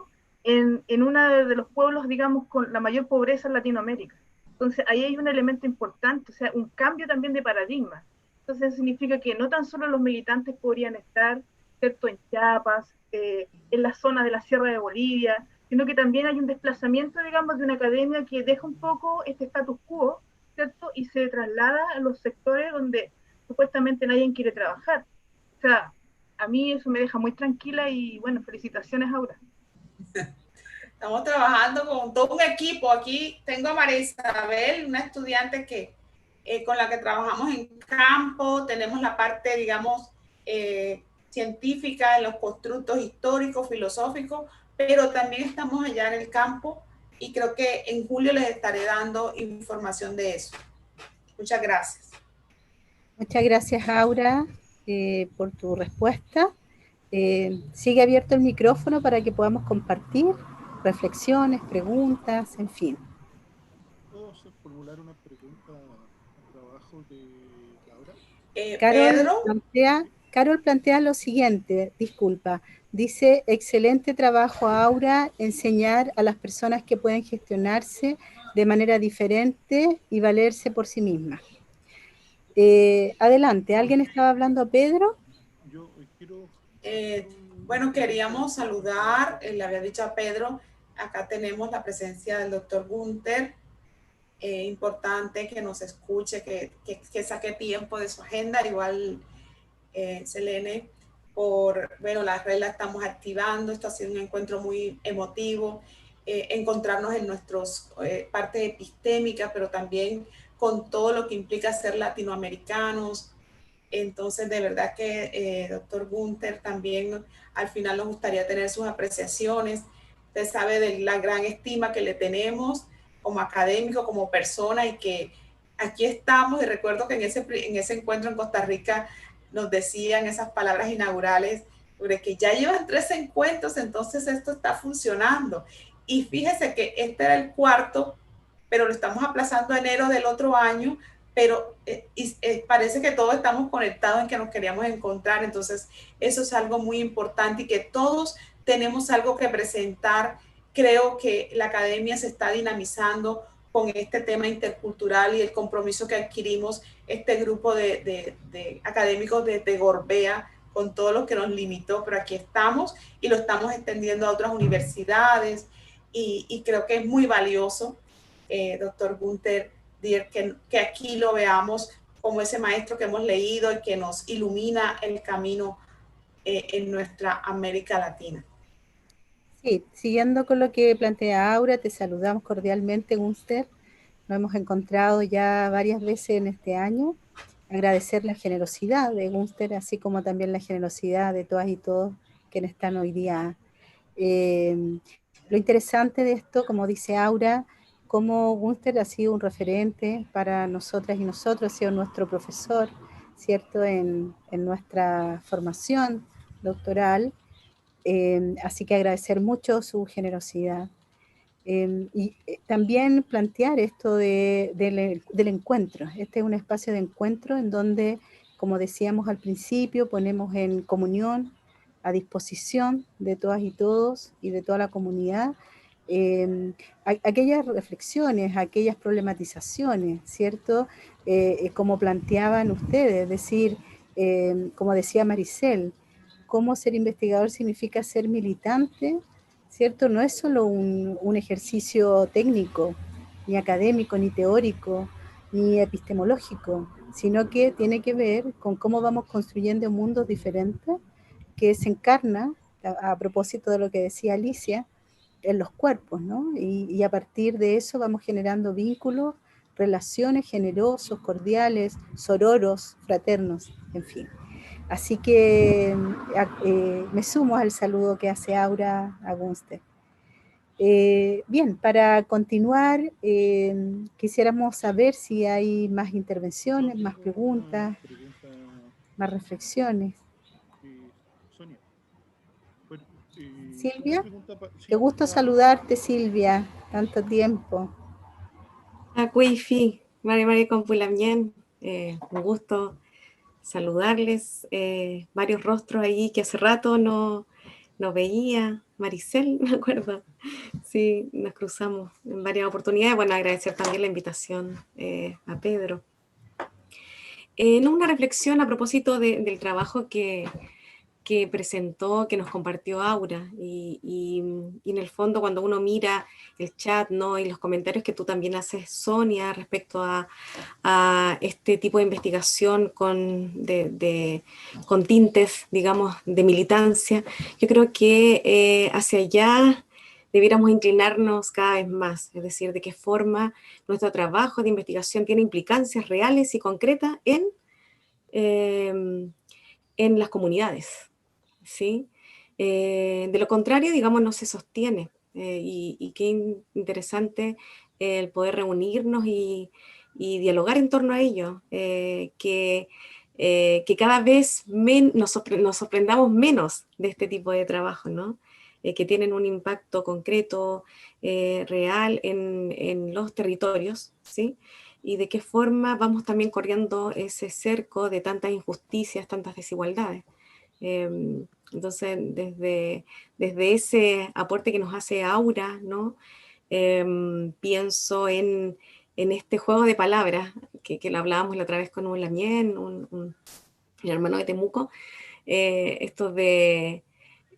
I: en uno de los pueblos, digamos, con la mayor pobreza en Latinoamérica. Entonces, ahí hay un elemento importante, o sea, un cambio también de paradigma. Entonces, eso significa que no tan solo los militantes podrían estar, ¿cierto?, en Chiapas, en la zona de la Sierra de Bolivia, sino que también hay un desplazamiento, digamos, de una academia que deja un poco este status quo, ¿cierto?, y se traslada a los sectores donde supuestamente nadie quiere trabajar. O sea, a mí eso me deja muy tranquila y, bueno, felicitaciones, Aura.
B: Estamos trabajando con todo un equipo. Aquí tengo a María Isabel, una estudiante con la que trabajamos en campo. Tenemos la parte, digamos, científica, en los constructos históricos, filosóficos, pero también estamos allá en el campo y creo que en julio les estaré dando información de eso. Muchas gracias.
A: Muchas gracias, Aura, por tu respuesta. Sigue abierto el micrófono para que podamos compartir reflexiones, preguntas, en fin.
J: ¿Puedo formular una pregunta al trabajo de Laura?
A: Carol plantea lo siguiente, disculpa, dice, excelente trabajo, Aura, enseñar a las personas que pueden gestionarse de manera diferente y valerse por sí mismas. Adelante, ¿alguien estaba hablando, Pedro?
J: Yo quiero...
B: Bueno, queríamos saludar, le había dicho a Pedro, acá tenemos la presencia del doctor Gunther, importante que nos escuche, que saque tiempo de su agenda, igual Selene, bueno, las reglas estamos activando, esto ha sido un encuentro muy emotivo, encontrarnos en nuestras partes epistémicas, pero también con todo lo que implica ser latinoamericanos. Entonces, de verdad que, doctor Gunther, también al final nos gustaría tener sus apreciaciones. Usted sabe de la gran estima que le tenemos como académico, como persona, y que aquí estamos. Y recuerdo que en ese encuentro en Costa Rica nos decían esas palabras inaugurales sobre que ya llevan 3 encuentros, entonces esto está funcionando. Y fíjese que este era el 4º, pero lo estamos aplazando a enero del otro año, pero parece que todos estamos conectados en que nos queríamos encontrar, entonces eso es algo muy importante y que todos tenemos algo que presentar. Creo que la academia se está dinamizando con este tema intercultural y el compromiso que adquirimos este grupo de académicos de Gorbea, con todo lo que nos limitó, pero aquí estamos y lo estamos extendiendo a otras universidades y creo que es muy valioso, doctor Gunther, que aquí lo veamos como ese maestro que hemos leído y que nos ilumina el camino en nuestra América Latina.
A: Sí, siguiendo con lo que plantea Aura, te saludamos cordialmente, Gunther. Nos hemos encontrado ya varias veces en este año. Agradecer la generosidad de Gunther, así como también la generosidad de todas y todos quienes están hoy día. Lo interesante de esto, como dice Aura, cómo Gunther ha sido un referente para nosotras y nosotros, ha sido nuestro profesor, ¿cierto?, en nuestra formación doctoral. Así que agradecer mucho su generosidad. Y también plantear esto del encuentro. Este es un espacio de encuentro en donde, como decíamos al principio, ponemos en comunión, a disposición de todas y todos y de toda la comunidad, aquellas reflexiones, aquellas problematizaciones, ¿cierto? Como planteaban ustedes, es decir, como decía Maricel, cómo ser investigador significa ser militante, ¿cierto? No es solo un ejercicio técnico, ni académico, ni teórico, ni epistemológico, sino que tiene que ver con cómo vamos construyendo mundos diferentes que se encarna, a propósito de lo que decía Alicia, en los cuerpos, ¿no? Y a partir de eso vamos generando vínculos, relaciones generosos, cordiales, sororos, fraternos, en fin. Así que me sumo al saludo que hace Aura a Gunther. Bien, para continuar, quisiéramos saber si hay más intervenciones, más preguntas, más reflexiones.
J: Sonia.
A: Silvia, qué gusto saludarte, Silvia, tanto tiempo.
K: Acuifi, María Compulamien, un gusto saludarles, varios rostros ahí que hace rato no veía, Maricel, me acuerdo, sí, nos cruzamos en varias oportunidades. Bueno, agradecer también la invitación a Pedro. Una reflexión a propósito del trabajo que presentó, que nos compartió Aura, y en el fondo cuando uno mira el chat, ¿no?, y los comentarios que tú también haces, Sonia, respecto a este tipo de investigación con tintes, digamos, de militancia, yo creo que hacia allá debiéramos inclinarnos cada vez más, es decir, de qué forma nuestro trabajo de investigación tiene implicancias reales y concretas en las comunidades, ¿sí? De lo contrario, digamos, no se sostiene. Y qué interesante el poder reunirnos y dialogar en torno a ello, que cada vez nos sorprendamos menos de este tipo de trabajo, ¿no? Que tienen un impacto concreto, real en los territorios, ¿sí? Y de qué forma vamos también corriendo ese cerco de tantas injusticias, tantas desigualdades. Entonces, desde ese aporte que nos hace Aura, ¿no? Pienso en este juego de palabras que lo hablábamos la otra vez con un Lamien, el hermano de Temuco, esto de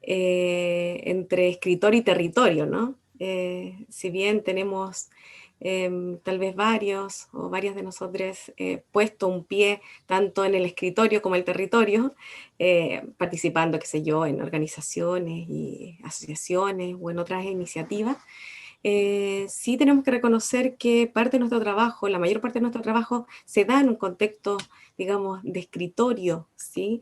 K: entre escritor y territorio, ¿no? Si bien tenemos tal vez varios o varias de nosotros puesto un pie tanto en el escritorio como el territorio, participando, qué sé yo, en organizaciones y asociaciones o en otras iniciativas, sí tenemos que reconocer que parte de nuestro trabajo, la mayor parte de nuestro trabajo, se da en un contexto, digamos, de escritorio, ¿sí?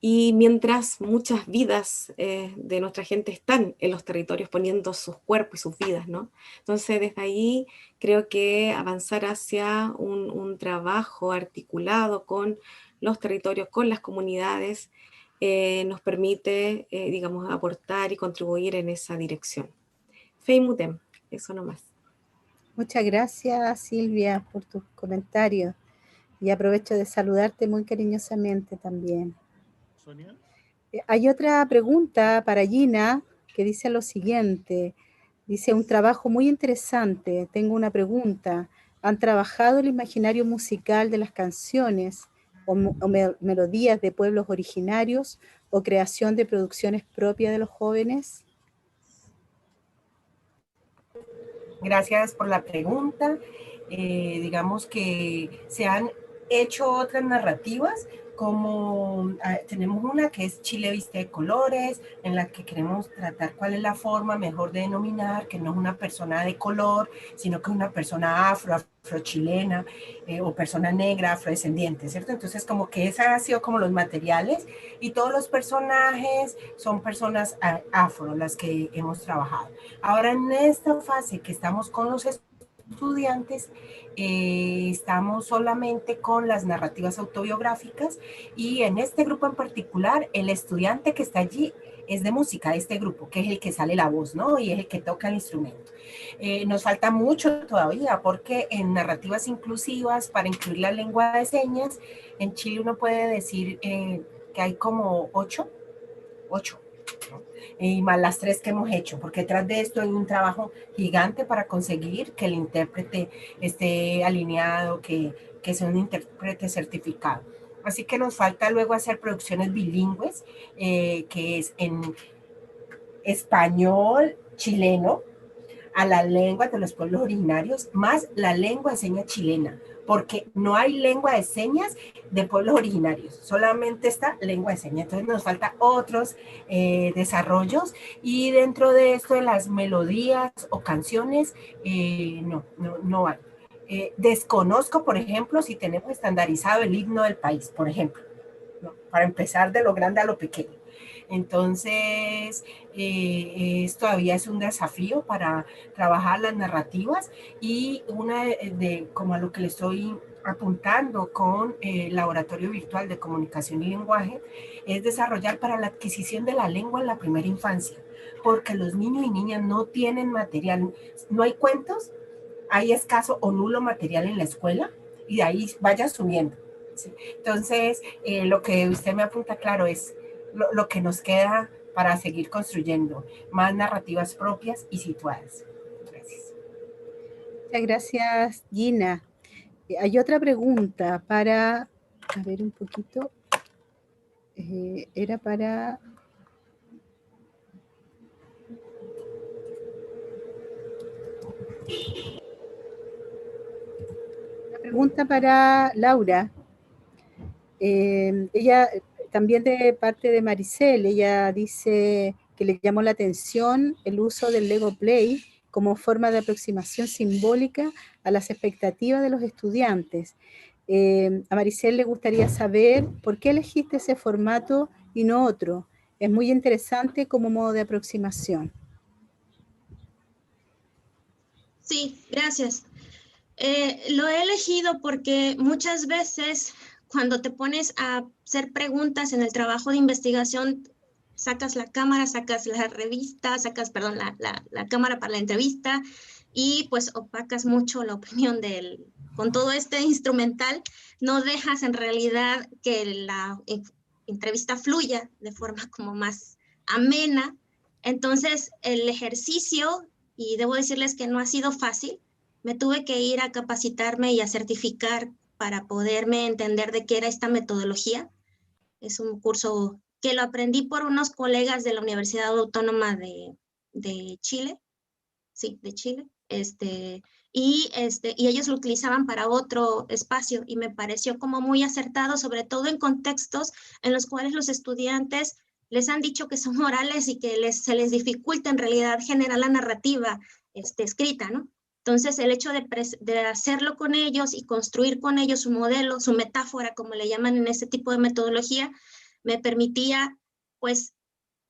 K: Y mientras muchas vidas de nuestra gente están en los territorios poniendo sus cuerpos y sus vidas, ¿no? Entonces, desde ahí creo que avanzar hacia un trabajo articulado con los territorios, con las comunidades, nos permite, digamos, aportar y contribuir en esa dirección. Feimutem, eso nomás.
A: Muchas gracias, Silvia, por tus comentarios. Y aprovecho de saludarte muy cariñosamente también.
J: Sonia.
A: Hay otra pregunta para Gina que dice lo siguiente. Dice, un trabajo muy interesante. Tengo una pregunta. ¿Han trabajado el imaginario musical de las canciones o melodías de pueblos originarios o creación de producciones propias de los jóvenes?
C: Gracias por la pregunta. Digamos que se han hecho otras narrativas, como tenemos una que es Chile viste de colores, en la que queremos tratar cuál es la forma mejor de denominar, que no es una persona de color, sino que es una persona afrochilena, o persona negra, afrodescendiente, ¿cierto? Entonces, como que esa ha sido como los materiales, y todos los personajes son personas afro, las que hemos trabajado. Ahora, en esta fase que estamos con los estudiantes, estamos solamente con las narrativas autobiográficas, y en este grupo en particular, el estudiante que está allí es de música, este grupo, que es el que sale la voz, ¿no? Y es el que toca el instrumento. Nos falta mucho todavía, porque en narrativas inclusivas, para incluir la lengua de señas, en Chile uno puede decir que hay como 8, ¿no? Y más las 3 que hemos hecho, porque detrás de esto hay un trabajo gigante para conseguir que el intérprete esté alineado, que sea un intérprete certificado. Así que nos falta luego hacer producciones bilingües, que es en español chileno, a la lengua de los pueblos originarios, más la lengua de señas chilena, porque no hay lengua de señas de pueblos originarios, solamente está lengua de señas. Entonces nos falta otros desarrollos, y dentro de esto de las melodías o canciones, no hay. Desconozco, por ejemplo, si tenemos estandarizado el himno del país, por ejemplo, ¿no? Para empezar de lo grande a lo pequeño. Entonces, todavía es un desafío para trabajar las narrativas, y una como a lo que le estoy apuntando con el Laboratorio Virtual de Comunicación y Lenguaje, es desarrollar para la adquisición de la lengua en la primera infancia, porque los niños y niñas no tienen material, no hay cuentos, hay escaso o nulo material en la escuela, y de ahí vaya subiendo. ¿Sí? Entonces, lo que usted me apunta, claro, es lo que nos queda para seguir construyendo más narrativas propias y situadas. Gracias.
A: Muchas gracias, Gina. Hay otra pregunta para, a ver un poquito, era para... Una pregunta para Laura. Ella también de parte de Maricel, ella dice que le llamó la atención el uso del Lego Play como forma de aproximación simbólica a las expectativas de los estudiantes. A Maricel le gustaría saber por qué elegiste ese formato y no otro. Es muy interesante como modo de aproximación.
F: Sí, gracias. Lo he elegido porque muchas veces cuando te pones a hacer preguntas en el trabajo de investigación, sacas la cámara, sacas la revista, sacas, perdón, la cámara para la entrevista y pues opacas mucho la opinión con todo este instrumental, no dejas en realidad que la entrevista fluya de forma como más amena. Entonces, el ejercicio, y debo decirles que no ha sido fácil, me tuve que ir a capacitarme y a certificar para poderme entender de qué era esta metodología. Es un curso que lo aprendí por unos colegas de la Universidad Autónoma de Chile, sí, de Chile, y ellos lo utilizaban para otro espacio y me pareció como muy acertado, sobre todo en contextos en los cuales los estudiantes les han dicho que son orales y que se les dificulta en realidad generar la narrativa escrita, ¿no? Entonces, el hecho de hacerlo con ellos y construir con ellos su modelo, su metáfora, como le llaman en este tipo de metodología, me permitía, pues,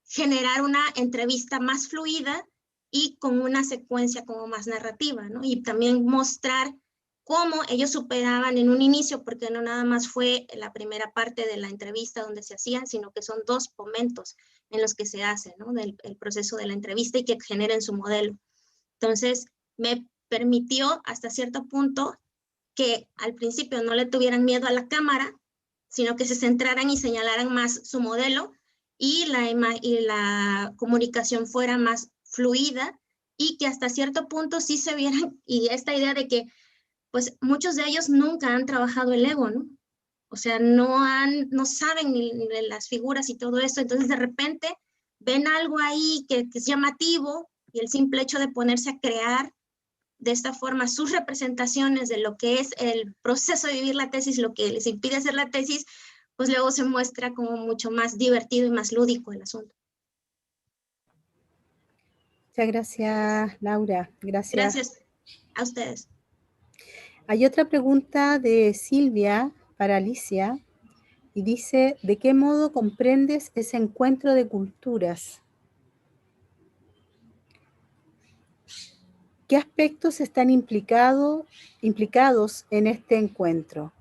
F: generar una entrevista más fluida y con una secuencia como más narrativa, ¿no? Y también mostrar cómo ellos superaban en un inicio, porque no nada más fue la primera parte de la entrevista donde se hacían, sino que son 2 momentos en los que se hace, ¿no? El proceso de la entrevista y que generen su modelo. Entonces, me permitió hasta cierto punto que al principio no le tuvieran miedo a la cámara, sino que se centraran y señalaran más su modelo y la comunicación fuera más fluida y que hasta cierto punto sí se vieran, y esta idea de que pues muchos de ellos nunca han trabajado el ego, ¿no? O sea, no saben ni las figuras y todo eso, entonces de repente ven algo ahí que es llamativo y el simple hecho de ponerse a crear de esta forma sus representaciones de lo que es el proceso de vivir la tesis, lo que les impide hacer la tesis, pues luego se muestra como mucho más divertido y más lúdico el asunto.
A: Muchas gracias, Laura. Gracias.
F: Gracias a ustedes.
A: Hay otra pregunta de Silvia para Alicia y dice, ¿de qué modo comprendes ese encuentro de culturas? ¿Qué aspectos están implicados en este encuentro?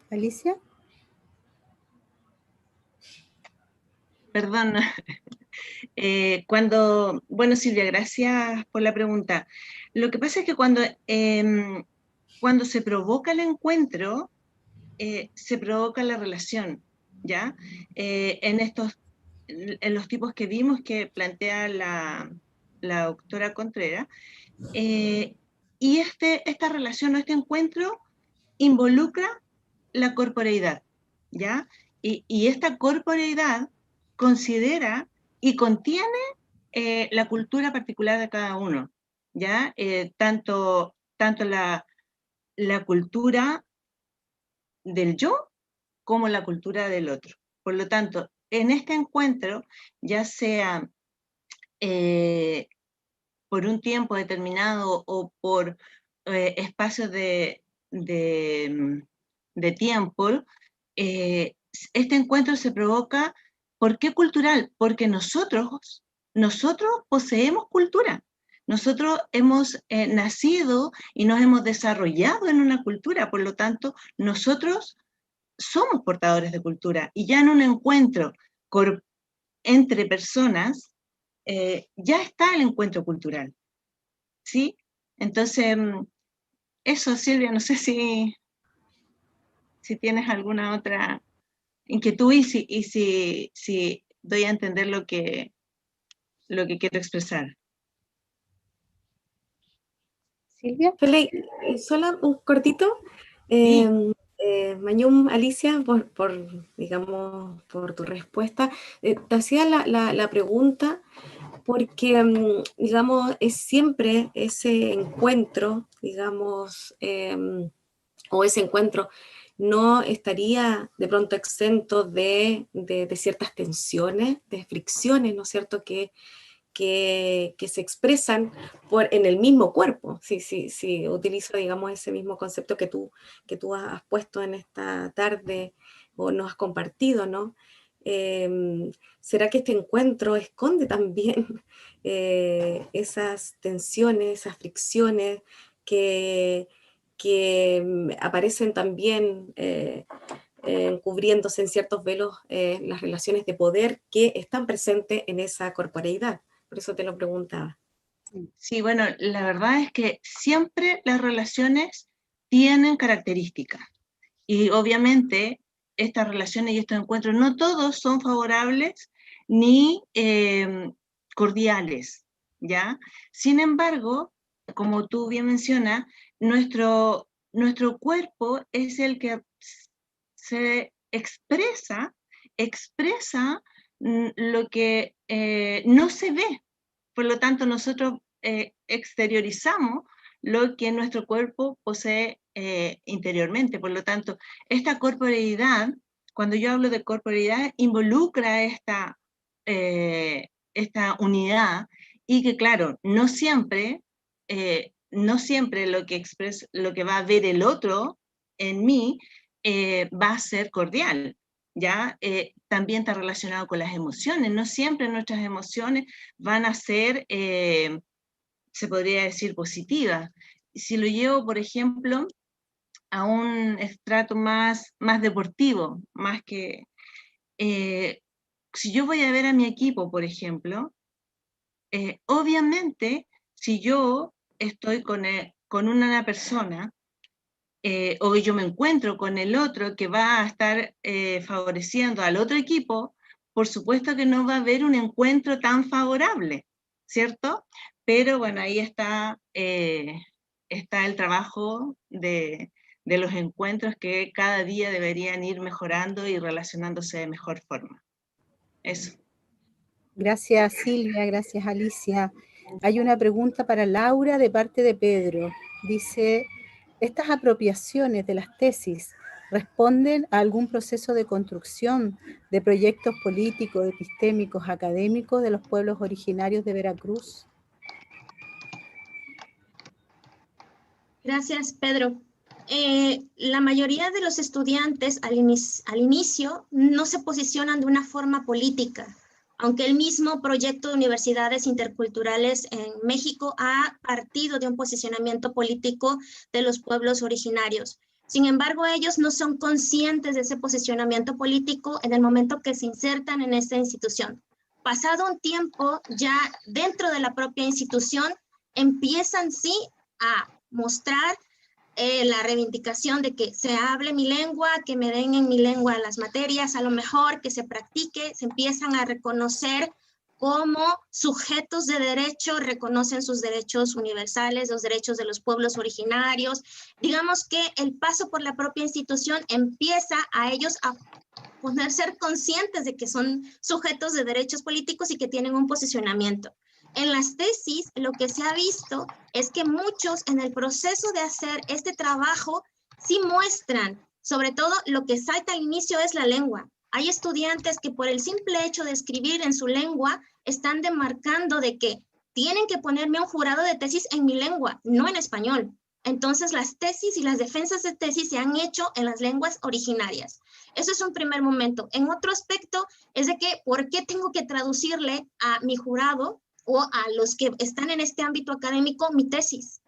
A: ¿Alicia?
G: Perdón. Bueno, Silvia, gracias por la pregunta. Lo que pasa es que cuando se provoca el encuentro, se provoca la relación, ¿ya? En los tipos que vimos que plantea la doctora Contreras, y esta relación o este encuentro involucra la corporeidad, ¿ya? Y esta corporeidad considera y contiene la cultura particular de cada uno, ¿ya? Tanto la cultura del yo como la cultura del otro. Por lo tanto, en este encuentro, ya sea por un tiempo determinado o por espacios de tiempo, este encuentro se provoca. ¿Por qué cultural? Porque nosotros poseemos cultura. Nosotros hemos nacido y nos hemos desarrollado en una cultura, por lo tanto, nosotros somos portadores de cultura. Y ya en un encuentro entre personas, ya está el encuentro cultural, ¿sí? Entonces, eso, Silvia, no sé si tienes alguna otra inquietud y si doy a entender lo que quiero expresar.
A: Silvia.
K: Solo un cortito.
G: Sí.
K: Mayum, Alicia, digamos, por tu respuesta. Te hacía la pregunta porque, digamos, es siempre ese encuentro, digamos, o ese encuentro no estaría de pronto exento de ciertas tensiones, de fricciones, ¿no es cierto?, que que se expresan en el mismo cuerpo. Sí, utilizo, digamos, ese mismo concepto que tú has puesto en esta tarde o nos has compartido, ¿no? ¿Será que este encuentro esconde también esas tensiones, esas fricciones que aparecen también cubriéndose en ciertos velos las relaciones de poder que están presentes en esa corporeidad? Por eso te lo preguntaba.
G: Sí, bueno, la verdad es que siempre las relaciones tienen características. Y obviamente estas relaciones y estos encuentros no todos son favorables ni cordiales, ¿ya? Sin embargo, como tú bien mencionas, nuestro cuerpo es el que se expresa lo que no se ve. Por lo tanto, nosotros exteriorizamos lo que nuestro cuerpo posee interiormente. Por lo tanto, esta corporeidad, cuando yo hablo de corporeidad, involucra esta unidad, y que claro, no siempre lo que va a ver el otro en mí va a ser cordial. ¿Ya? También está relacionado con las emociones. No siempre nuestras emociones van a ser, se podría decir, positivas. Si lo llevo, por ejemplo, a un estrato más deportivo, más que... si yo voy a ver a mi equipo, por ejemplo, obviamente, si yo estoy con una persona, o yo me encuentro con el otro que va a estar favoreciendo al otro equipo, por supuesto que no va a haber un encuentro tan favorable, ¿cierto? Pero bueno, ahí está el trabajo de los encuentros, que cada día deberían ir mejorando y relacionándose de mejor forma. Eso.
A: Gracias, Silvia. Gracias, Alicia. Hay una pregunta para Laura de parte de Pedro. Dice: ¿estas apropiaciones de las tesis responden a algún proceso de construcción de proyectos políticos, epistémicos, académicos de los pueblos originarios de Veracruz?
F: Gracias, Pedro. La mayoría de los estudiantes al inicio no se posicionan de una forma política, aunque el mismo proyecto de universidades interculturales en México ha partido de un posicionamiento político de los pueblos originarios. Sin embargo, ellos no son conscientes de ese posicionamiento político en el momento que se insertan en esta institución. Pasado un tiempo, ya dentro de la propia institución, empiezan sí a mostrar la reivindicación de que se hable mi lengua, que me den en mi lengua las materias, a lo mejor que se practique, se empiezan a reconocer como sujetos de derecho, reconocen sus derechos universales, los derechos de los pueblos originarios. Digamos que el paso por la propia institución empieza a ellos a ser conscientes de que son sujetos de derechos políticos y que tienen un posicionamiento. En las tesis, lo que se ha visto es que muchos en el proceso de hacer este trabajo sí muestran, sobre todo lo que salta al inicio es la lengua. Hay estudiantes que por el simple hecho de escribir en su lengua están demarcando de que tienen que ponerme un jurado de tesis en mi lengua, no en español. Entonces las tesis y las defensas de tesis se han hecho en las lenguas originarias. Eso es un primer momento. En otro aspecto es de que ¿por qué tengo que traducirle a mi jurado o a los que están en este ámbito académico mi tesis?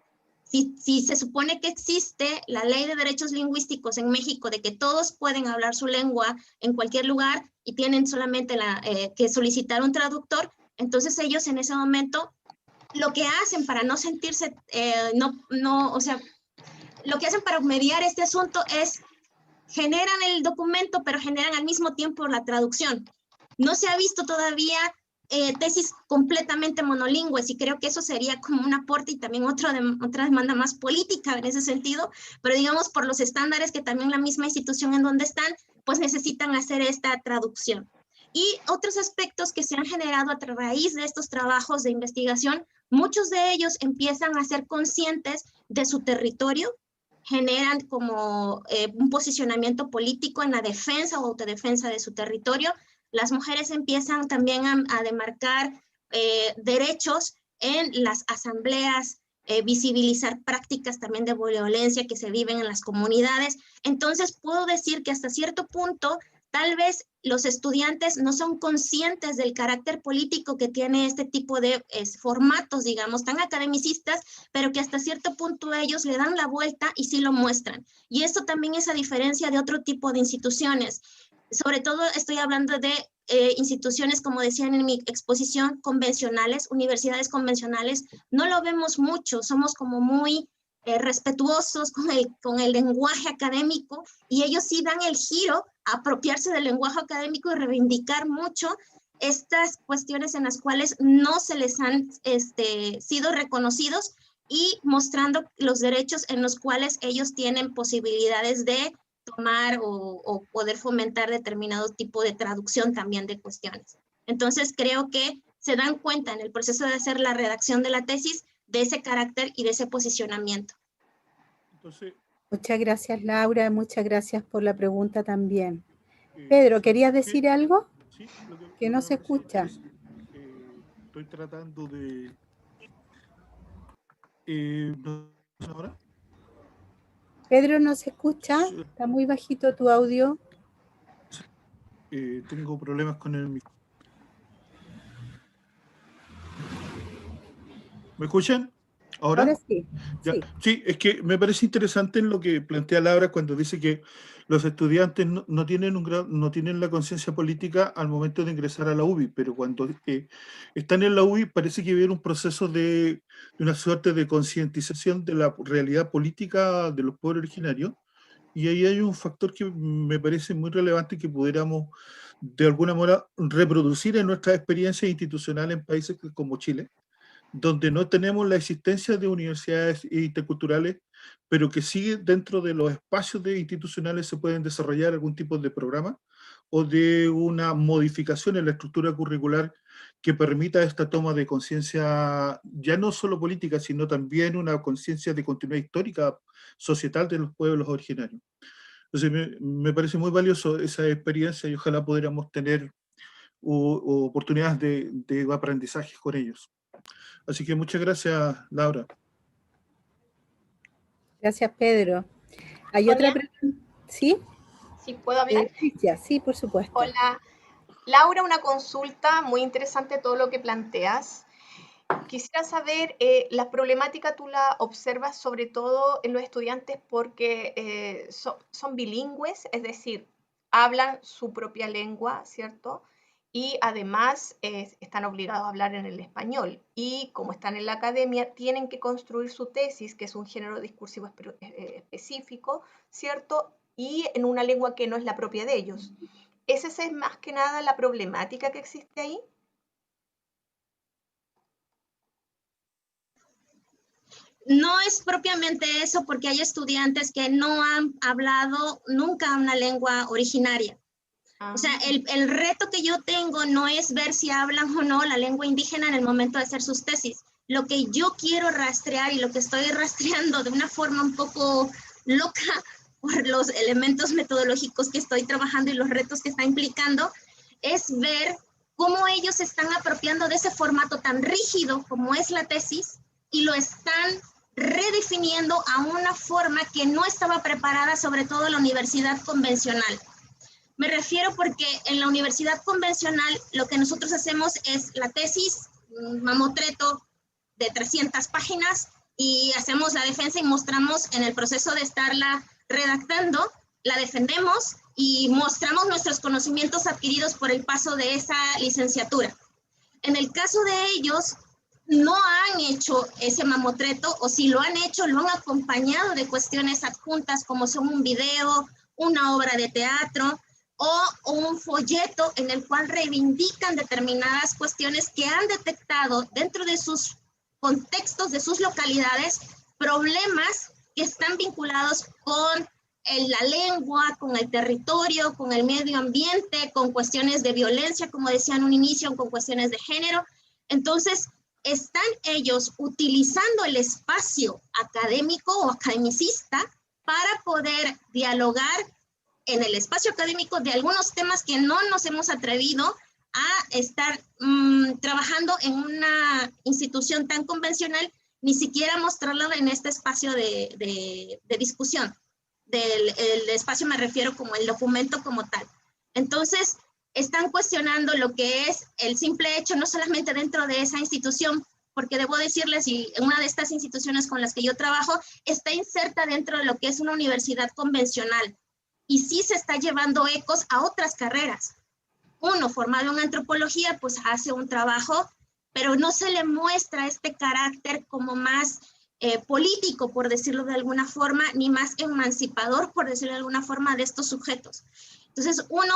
F: Si se supone que existe la ley de derechos lingüísticos en México de que todos pueden hablar su lengua en cualquier lugar y tienen solamente que solicitar un traductor, entonces ellos en ese momento lo que hacen para no sentirse, lo que hacen para mediar este asunto es generan el documento, pero generan al mismo tiempo la traducción. No se ha visto todavía tesis completamente monolingües, y creo que eso sería como un aporte y también otra demanda más política en ese sentido, pero digamos por los estándares que también la misma institución en donde están, pues necesitan hacer esta traducción. Y otros aspectos que se han generado a raíz de estos trabajos de investigación, muchos de ellos empiezan a ser conscientes de su territorio, generan como un posicionamiento político en la defensa o autodefensa de su territorio. Las mujeres empiezan también a demarcar derechos en las asambleas, visibilizar prácticas también de violencia que se viven en las comunidades. Entonces puedo decir que hasta cierto punto tal vez los estudiantes no son conscientes del carácter político que tiene este tipo de formatos, digamos, tan academicistas, pero que hasta cierto punto ellos le dan la vuelta y sí lo muestran. Y esto también es a diferencia de otro tipo de instituciones. Sobre todo estoy hablando de instituciones, como decían en mi exposición, convencionales, universidades convencionales. No lo vemos mucho, somos como muy respetuosos con el lenguaje académico, y ellos sí dan el giro a apropiarse del lenguaje académico y reivindicar mucho estas cuestiones en las cuales no se les han sido reconocidos, y mostrando los derechos en los cuales ellos tienen posibilidades de tomar o poder fomentar determinado tipo de traducción también de cuestiones. Entonces creo que se dan cuenta en el proceso de hacer la redacción de la tesis de ese carácter y de ese posicionamiento.
J: Entonces,
A: muchas gracias, Laura, muchas gracias por la pregunta también. Pedro, ¿querías decir algo?
J: Sí,
A: que no se escucha.
J: Estoy tratando de... ¿ahora?
A: Pedro, no se escucha, está muy bajito tu audio.
J: Tengo problemas con el micrófono. ¿Me escuchan? ¿Ahora
A: sí.
J: Ya. Sí, es que me parece interesante en lo que plantea Laura cuando dice que los estudiantes no tienen la conciencia política al momento de ingresar a la UBI, pero cuando están en la UBI parece que viene un proceso de una suerte de concientización de la realidad política de los pueblos originarios, y ahí hay un factor que me parece muy relevante que pudiéramos de alguna manera reproducir en nuestras experiencias institucionales en países como Chile, donde no tenemos la existencia de universidades interculturales, pero que sí dentro de los espacios institucionales se pueden desarrollar algún tipo de programa o de una modificación en la estructura curricular que permita esta toma de conciencia, ya no solo política, sino también una conciencia de continuidad histórica societal de los pueblos originarios. Entonces me parece muy valioso esa experiencia y ojalá pudiéramos tener oportunidades de aprendizaje con ellos. Así que muchas gracias, Laura.
A: Gracias, Pedro. ¿Hay otra pregunta? ¿Sí?
L: ¿Sí puedo hablar?
A: Sí, por supuesto.
L: Hola. Laura, una consulta muy interesante todo lo que planteas. Quisiera saber, la problemática tú la observas sobre todo en los estudiantes porque son bilingües, es decir, hablan su propia lengua, ¿cierto? Y además están obligados a hablar en el español, y como están en la academia tienen que construir su tesis, que es un género discursivo específico, ¿cierto? Y en una lengua que no es la propia de ellos. ¿Esa es más que nada la problemática que existe ahí?
F: No es propiamente eso, porque hay estudiantes que no han hablado nunca una lengua originaria. O sea, el reto que yo tengo no es ver si hablan o no la lengua indígena en el momento de hacer sus tesis. Lo que yo quiero rastrear y lo que estoy rastreando de una forma un poco loca por los elementos metodológicos que estoy trabajando y los retos que está implicando, es ver cómo ellos se están apropiando de ese formato tan rígido como es la tesis y lo están redefiniendo a una forma que no estaba preparada, sobre todo en la universidad convencional. Me refiero porque en la universidad convencional lo que nosotros hacemos es la tesis, un mamotreto de 300 páginas, y hacemos la defensa y mostramos en el proceso de estarla redactando, la defendemos y mostramos nuestros conocimientos adquiridos por el paso de esa licenciatura. En el caso de ellos, no han hecho ese mamotreto, o si lo han hecho, lo han acompañado de cuestiones adjuntas como son un video, una obra de teatro, o un folleto en el cual reivindican determinadas cuestiones que han detectado dentro de sus contextos, de sus localidades, problemas que están vinculados con la lengua, con el territorio, con el medio ambiente, con cuestiones de violencia, como decía en un inicio, con cuestiones de género. Entonces, están ellos utilizando el espacio académico o academicista para poder dialogar en el espacio académico de algunos temas que no nos hemos atrevido a estar trabajando en una institución tan convencional, ni siquiera mostrarlo en este espacio de discusión. El espacio me refiero como el documento como tal. Entonces, están cuestionando lo que es el simple hecho, no solamente dentro de esa institución, porque debo decirles, y una de estas instituciones con las que yo trabajo está inserta dentro de lo que es una universidad convencional, y sí se está llevando ecos a otras carreras. Uno formado en antropología, pues hace un trabajo, pero no se le muestra este carácter como más político, por decirlo de alguna forma, ni más emancipador, por decirlo de alguna forma, de estos sujetos. Entonces, uno,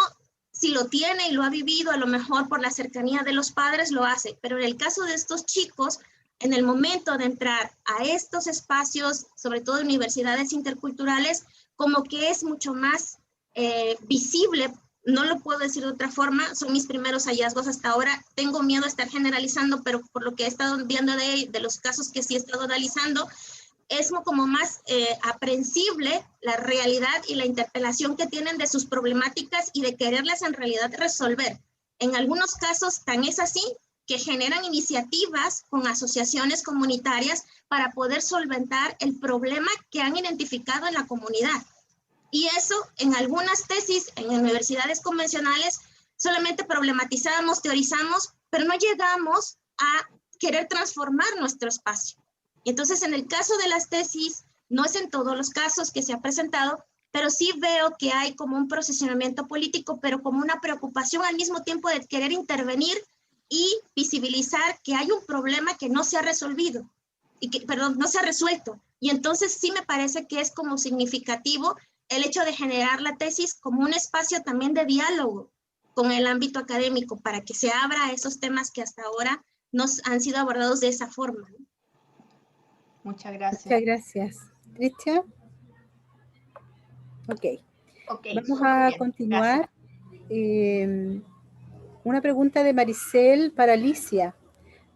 F: si lo tiene y lo ha vivido, a lo mejor por la cercanía de los padres lo hace, pero en el caso de estos chicos, en el momento de entrar a estos espacios, sobre todo universidades interculturales, como que es mucho más visible, no lo puedo decir de otra forma, son mis primeros hallazgos hasta ahora, tengo miedo a estar generalizando, pero por lo que he estado viendo de los casos que sí he estado analizando, es como más aprehensible la realidad y la interpelación que tienen de sus problemáticas y de quererlas en realidad resolver. En algunos casos tan es así que generan iniciativas con asociaciones comunitarias para poder solventar el problema que han identificado en la comunidad. Y eso en algunas tesis, en universidades convencionales, solamente problematizamos, teorizamos, pero no llegamos a querer transformar nuestro espacio. Entonces, en el caso de las tesis, no es en todos los casos que se ha presentado, pero sí veo que hay como un posicionamiento político, pero como una preocupación al mismo tiempo de querer intervenir y visibilizar que hay un problema que no se ha resolvido, no se ha resuelto. Y entonces sí me parece que es como significativo el hecho de generar la tesis como un espacio también de diálogo con el ámbito académico para que se abra esos temas que hasta ahora no han sido abordados de esa forma, ¿no?
L: Muchas gracias.
A: Muchas gracias. Cristian. Ok. Vamos a continuar. Una pregunta de Maricel para Alicia.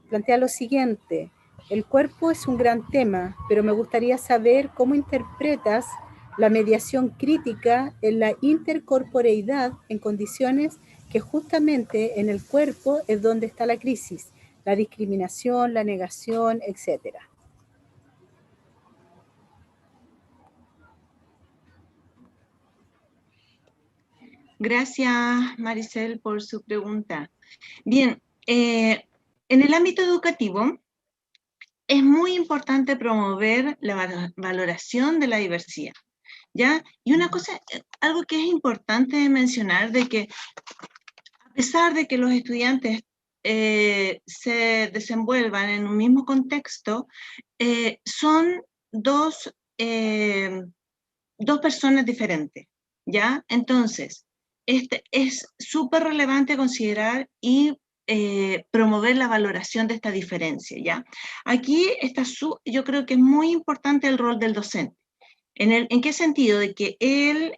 A: Plantea lo siguiente. El cuerpo es un gran tema, pero me gustaría saber cómo interpretas la mediación crítica en la intercorporeidad en condiciones que justamente en el cuerpo es donde está la crisis, la discriminación, la negación, etcétera.
G: Gracias, Maricel, por su pregunta. Bien, en el ámbito educativo es muy importante promover la valoración de la diversidad, ¿ya? Y una cosa, algo que es importante mencionar, de que a pesar de que los estudiantes se desenvuelvan en un mismo contexto, son dos personas diferentes, ¿ya? Entonces, es súper relevante considerar y promover la valoración de esta diferencia, ¿ya? Aquí yo creo que es muy importante el rol del docente. ¿En qué sentido? De que él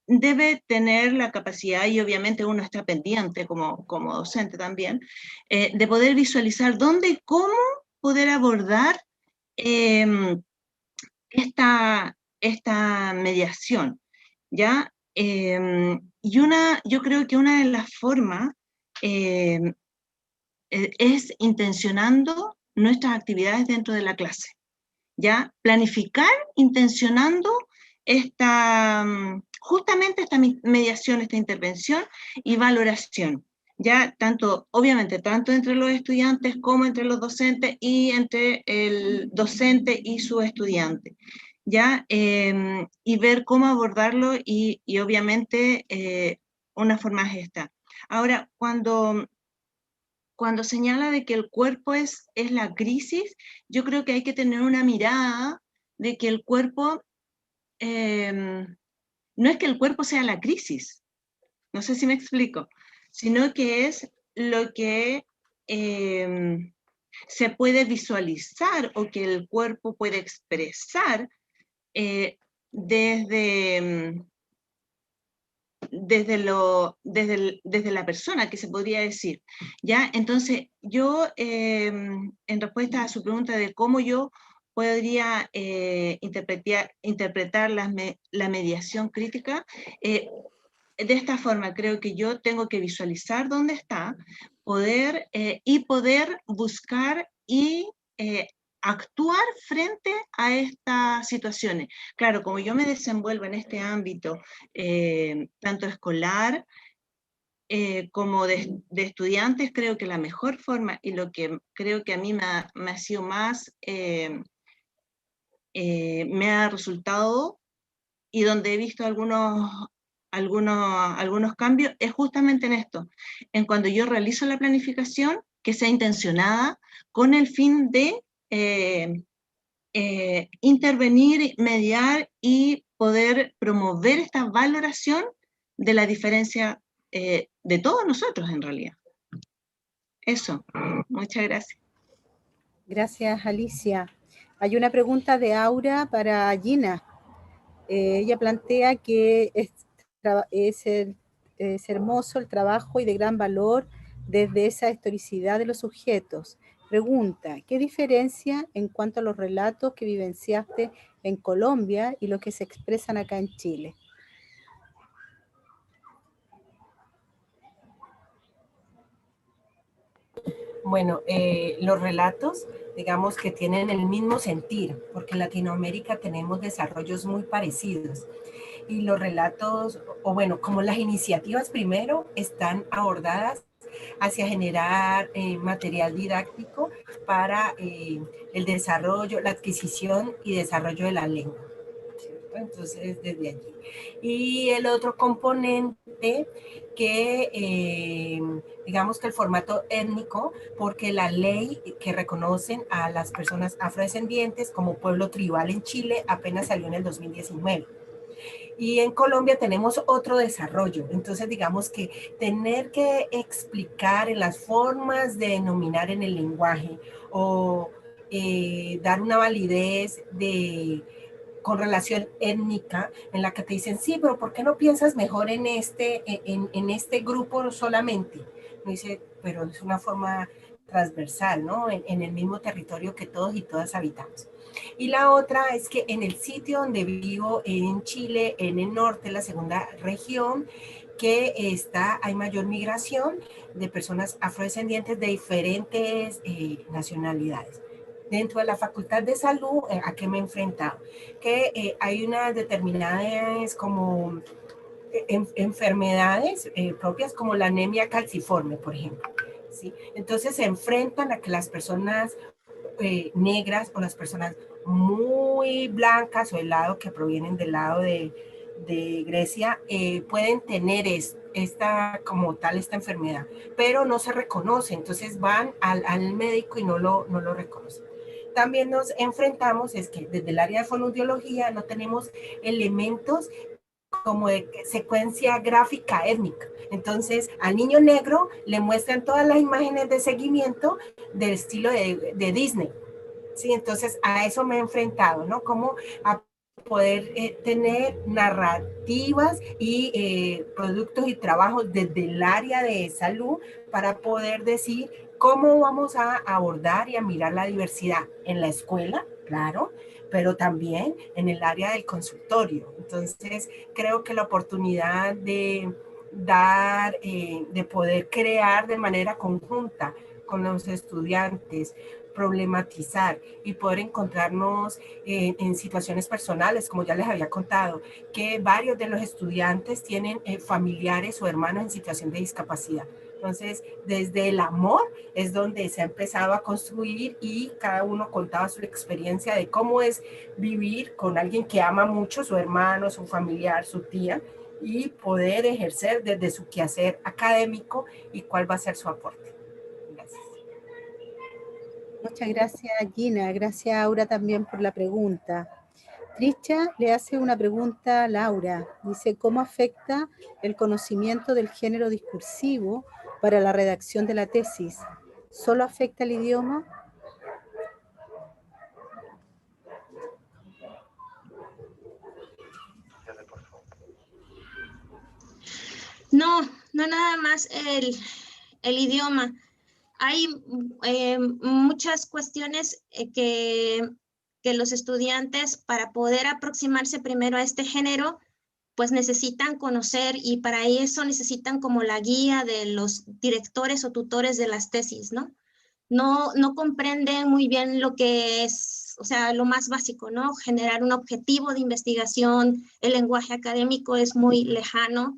G: debe tener la capacidad, y obviamente uno está pendiente como docente también, de poder visualizar dónde y cómo poder abordar esta mediación, ¿ya? Yo creo que una de las formas es intencionando nuestras actividades dentro de la clase, ¿ya? Planificar, intencionando justamente esta mediación, esta intervención y valoración, ¿ya? Obviamente, tanto entre los estudiantes como entre los docentes y entre el docente y su estudiante, ¿ya? Y ver cómo abordarlo y obviamente una forma es esta. Ahora, cuando señala de que el cuerpo es la crisis, yo creo que hay que tener una mirada de que el cuerpo, no es que el cuerpo sea la crisis, no sé si me explico, sino que es lo que se puede visualizar o que el cuerpo puede expresar desde la persona, que se podría decir, ¿ya? Entonces, yo, en respuesta a su pregunta de cómo yo podría interpretar la mediación crítica, de esta forma creo que yo tengo que visualizar dónde está, poder buscar y actuar frente a estas situaciones. Claro, como yo me desenvuelvo en este ámbito, tanto escolar como de estudiantes, creo que la mejor forma y lo que creo que a mí me ha sido más, me ha resultado y donde he visto algunos cambios es justamente en esto, en cuando yo realizo la planificación que sea intencionada con el fin de intervenir, mediar y poder promover esta valoración de la diferencia de todos nosotros en realidad. Eso, muchas gracias.
A: Gracias, Alicia. Hay una pregunta de Aura para Gina. Ella plantea que es hermoso el trabajo y de gran valor desde esa historicidad de los sujetos. Pregunta, ¿qué diferencia en cuanto a los relatos que vivenciaste en Colombia y los que se expresan acá en Chile?
C: Bueno, los relatos, digamos que tienen el mismo sentir, porque en Latinoamérica tenemos desarrollos muy parecidos. Y los relatos, o bueno, como las iniciativas primero están abordadas hacia generar material didáctico para el desarrollo, la adquisición y desarrollo de la lengua. Entonces, desde allí. Y el otro componente que, digamos que el formato étnico, porque la ley que reconocen a las personas afrodescendientes como pueblo tribal en Chile apenas salió en el 2019. Y en Colombia tenemos otro desarrollo. Entonces, digamos que tener que explicar en las formas de denominar en el lenguaje o dar una validez con relación étnica, en la que te dicen, sí, pero ¿por qué no piensas mejor en este grupo solamente? Me dice, pero es una forma transversal, ¿no? En el mismo territorio que todos y todas habitamos. Y la otra es que en el sitio donde vivo, en Chile, en el norte, la segunda región, que hay mayor migración de personas afrodescendientes de diferentes nacionalidades. Dentro de la Facultad de Salud, ¿a qué me he enfrentado? Que hay unas determinadas como enfermedades propias como la anemia calciforme, por ejemplo. ¿Sí? Entonces se enfrentan a que las personas negras o las personas muy blancas o del lado que provienen del lado de Grecia pueden tener esta enfermedad, pero no se reconoce, entonces van al médico y no lo reconocen. También nos enfrentamos, es que desde el área de fonoaudiología no tenemos elementos como de secuencia gráfica étnica. Entonces, al niño negro le muestran todas las imágenes de seguimiento del estilo de Disney. Sí, entonces a eso me he enfrentado, ¿no? Como a poder tener narrativas y productos y trabajos desde el área de salud para poder decir cómo vamos a abordar y a mirar la diversidad en la escuela, claro, pero también en el área del consultorio. Entonces, creo que la oportunidad de de poder crear de manera conjunta con los estudiantes, problematizar y poder encontrarnos en situaciones personales, como ya les había contado, que varios de los estudiantes tienen familiares o hermanos en situación de discapacidad. Entonces, desde el amor es donde se ha empezado a construir y cada uno contaba su experiencia de cómo es vivir con alguien que ama mucho, su hermano, su familiar, su tía, y poder ejercer desde su quehacer académico y cuál va a ser su aporte. Gracias.
A: Muchas gracias, Gina. Gracias, Aura, también por la pregunta. Trisha le hace una pregunta a Laura. Dice, ¿cómo afecta el conocimiento del género discursivo para la redacción de la tesis? ¿Solo afecta el idioma?
F: No, no nada más el idioma. Hay muchas cuestiones que los estudiantes, para poder aproximarse primero a este género, pues necesitan conocer y para eso necesitan como la guía de los directores o tutores de las tesis, ¿no? No comprenden muy bien lo que es, o sea, lo más básico, ¿no? Generar un objetivo de investigación, el lenguaje académico es muy lejano,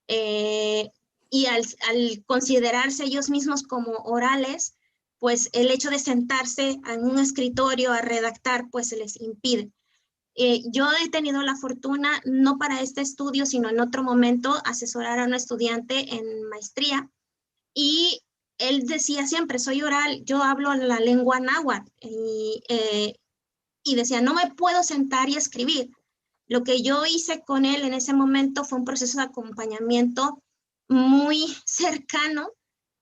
F: y al considerarse ellos mismos como orales, pues el hecho de sentarse en un escritorio a redactar, pues se les impide. Yo he tenido la fortuna, no para este estudio, sino en otro momento, asesorar a un estudiante en maestría, y él decía siempre, soy oral, yo hablo la lengua náhuatl, y decía, no me puedo sentar y escribir. Lo que yo hice con él en ese momento fue un proceso de acompañamiento muy cercano.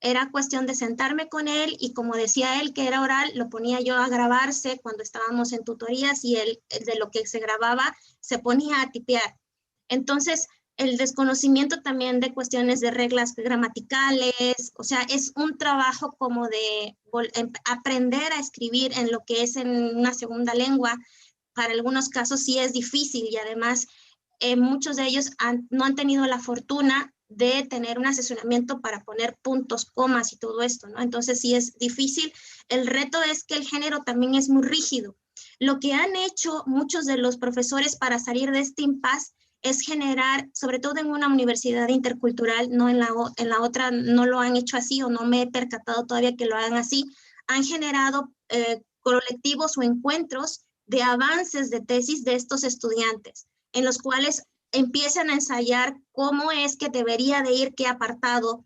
F: Era cuestión de sentarme con él y, como decía él que era oral, lo ponía yo a grabarse cuando estábamos en tutorías y él de lo que se grababa se ponía a tipear. Entonces, el desconocimiento también de cuestiones de reglas gramaticales, o sea, es un trabajo como de aprender a escribir en lo que es en una segunda lengua. Para algunos casos sí es difícil y además muchos de ellos no han tenido la fortuna de tener un asesoramiento para poner puntos, comas y todo esto, ¿no? Entonces sí es difícil. El reto es que el género también es muy rígido. Lo que han hecho muchos de los profesores para salir de este impasse es generar, sobre todo en una universidad intercultural, no en la otra no lo han hecho así o no me he percatado todavía que lo hagan así, han generado colectivos o encuentros de avances de tesis de estos estudiantes, en los cuales empiezan a ensayar cómo es que debería de ir qué apartado.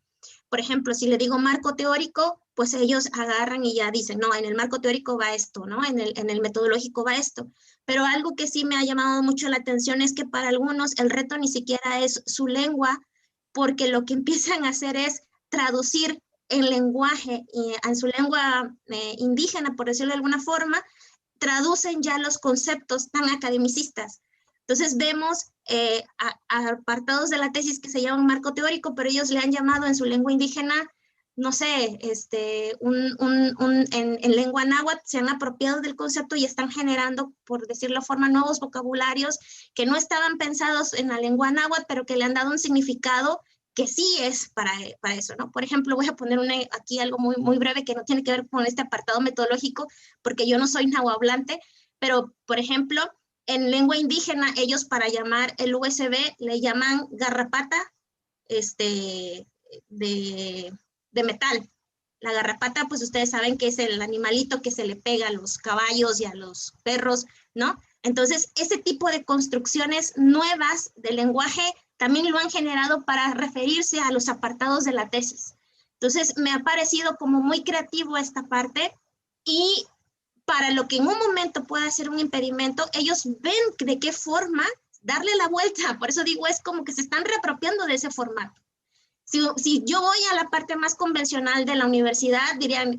F: Por ejemplo, si le digo marco teórico, pues ellos agarran y ya dicen, no, en el marco teórico va esto, ¿no? En el metodológico va esto. Pero algo que sí me ha llamado mucho la atención es que para algunos el reto ni siquiera es su lengua, porque lo que empiezan a hacer es traducir en lenguaje, en su lengua indígena, por decirlo de alguna forma, traducen ya los conceptos tan academicistas. Entonces vemos apartados de la tesis que se llaman marco teórico, pero ellos le han llamado en su lengua indígena, no sé, en lengua náhuatl, se han apropiado del concepto y están generando, por decirlo de forma, nuevos vocabularios que no estaban pensados en la lengua náhuatl, pero que le han dado un significado que sí es para eso, ¿no? Por ejemplo, voy a poner aquí algo muy, muy breve que no tiene que ver con este apartado metodológico, porque yo no soy nahuablante, pero, por ejemplo, en lengua indígena, ellos para llamar el USB le llaman garrapata de metal. La garrapata, pues ustedes saben que es el animalito que se le pega a los caballos y a los perros, ¿no? Entonces, ese tipo de construcciones nuevas del lenguaje también lo han generado para referirse a los apartados de la tesis. Entonces, me ha parecido como muy creativo esta parte, y para lo que en un momento pueda ser un impedimento, ellos ven de qué forma darle la vuelta. Por eso digo, es como que se están reapropiando de ese formato. Si yo voy a la parte más convencional de la universidad, dirían,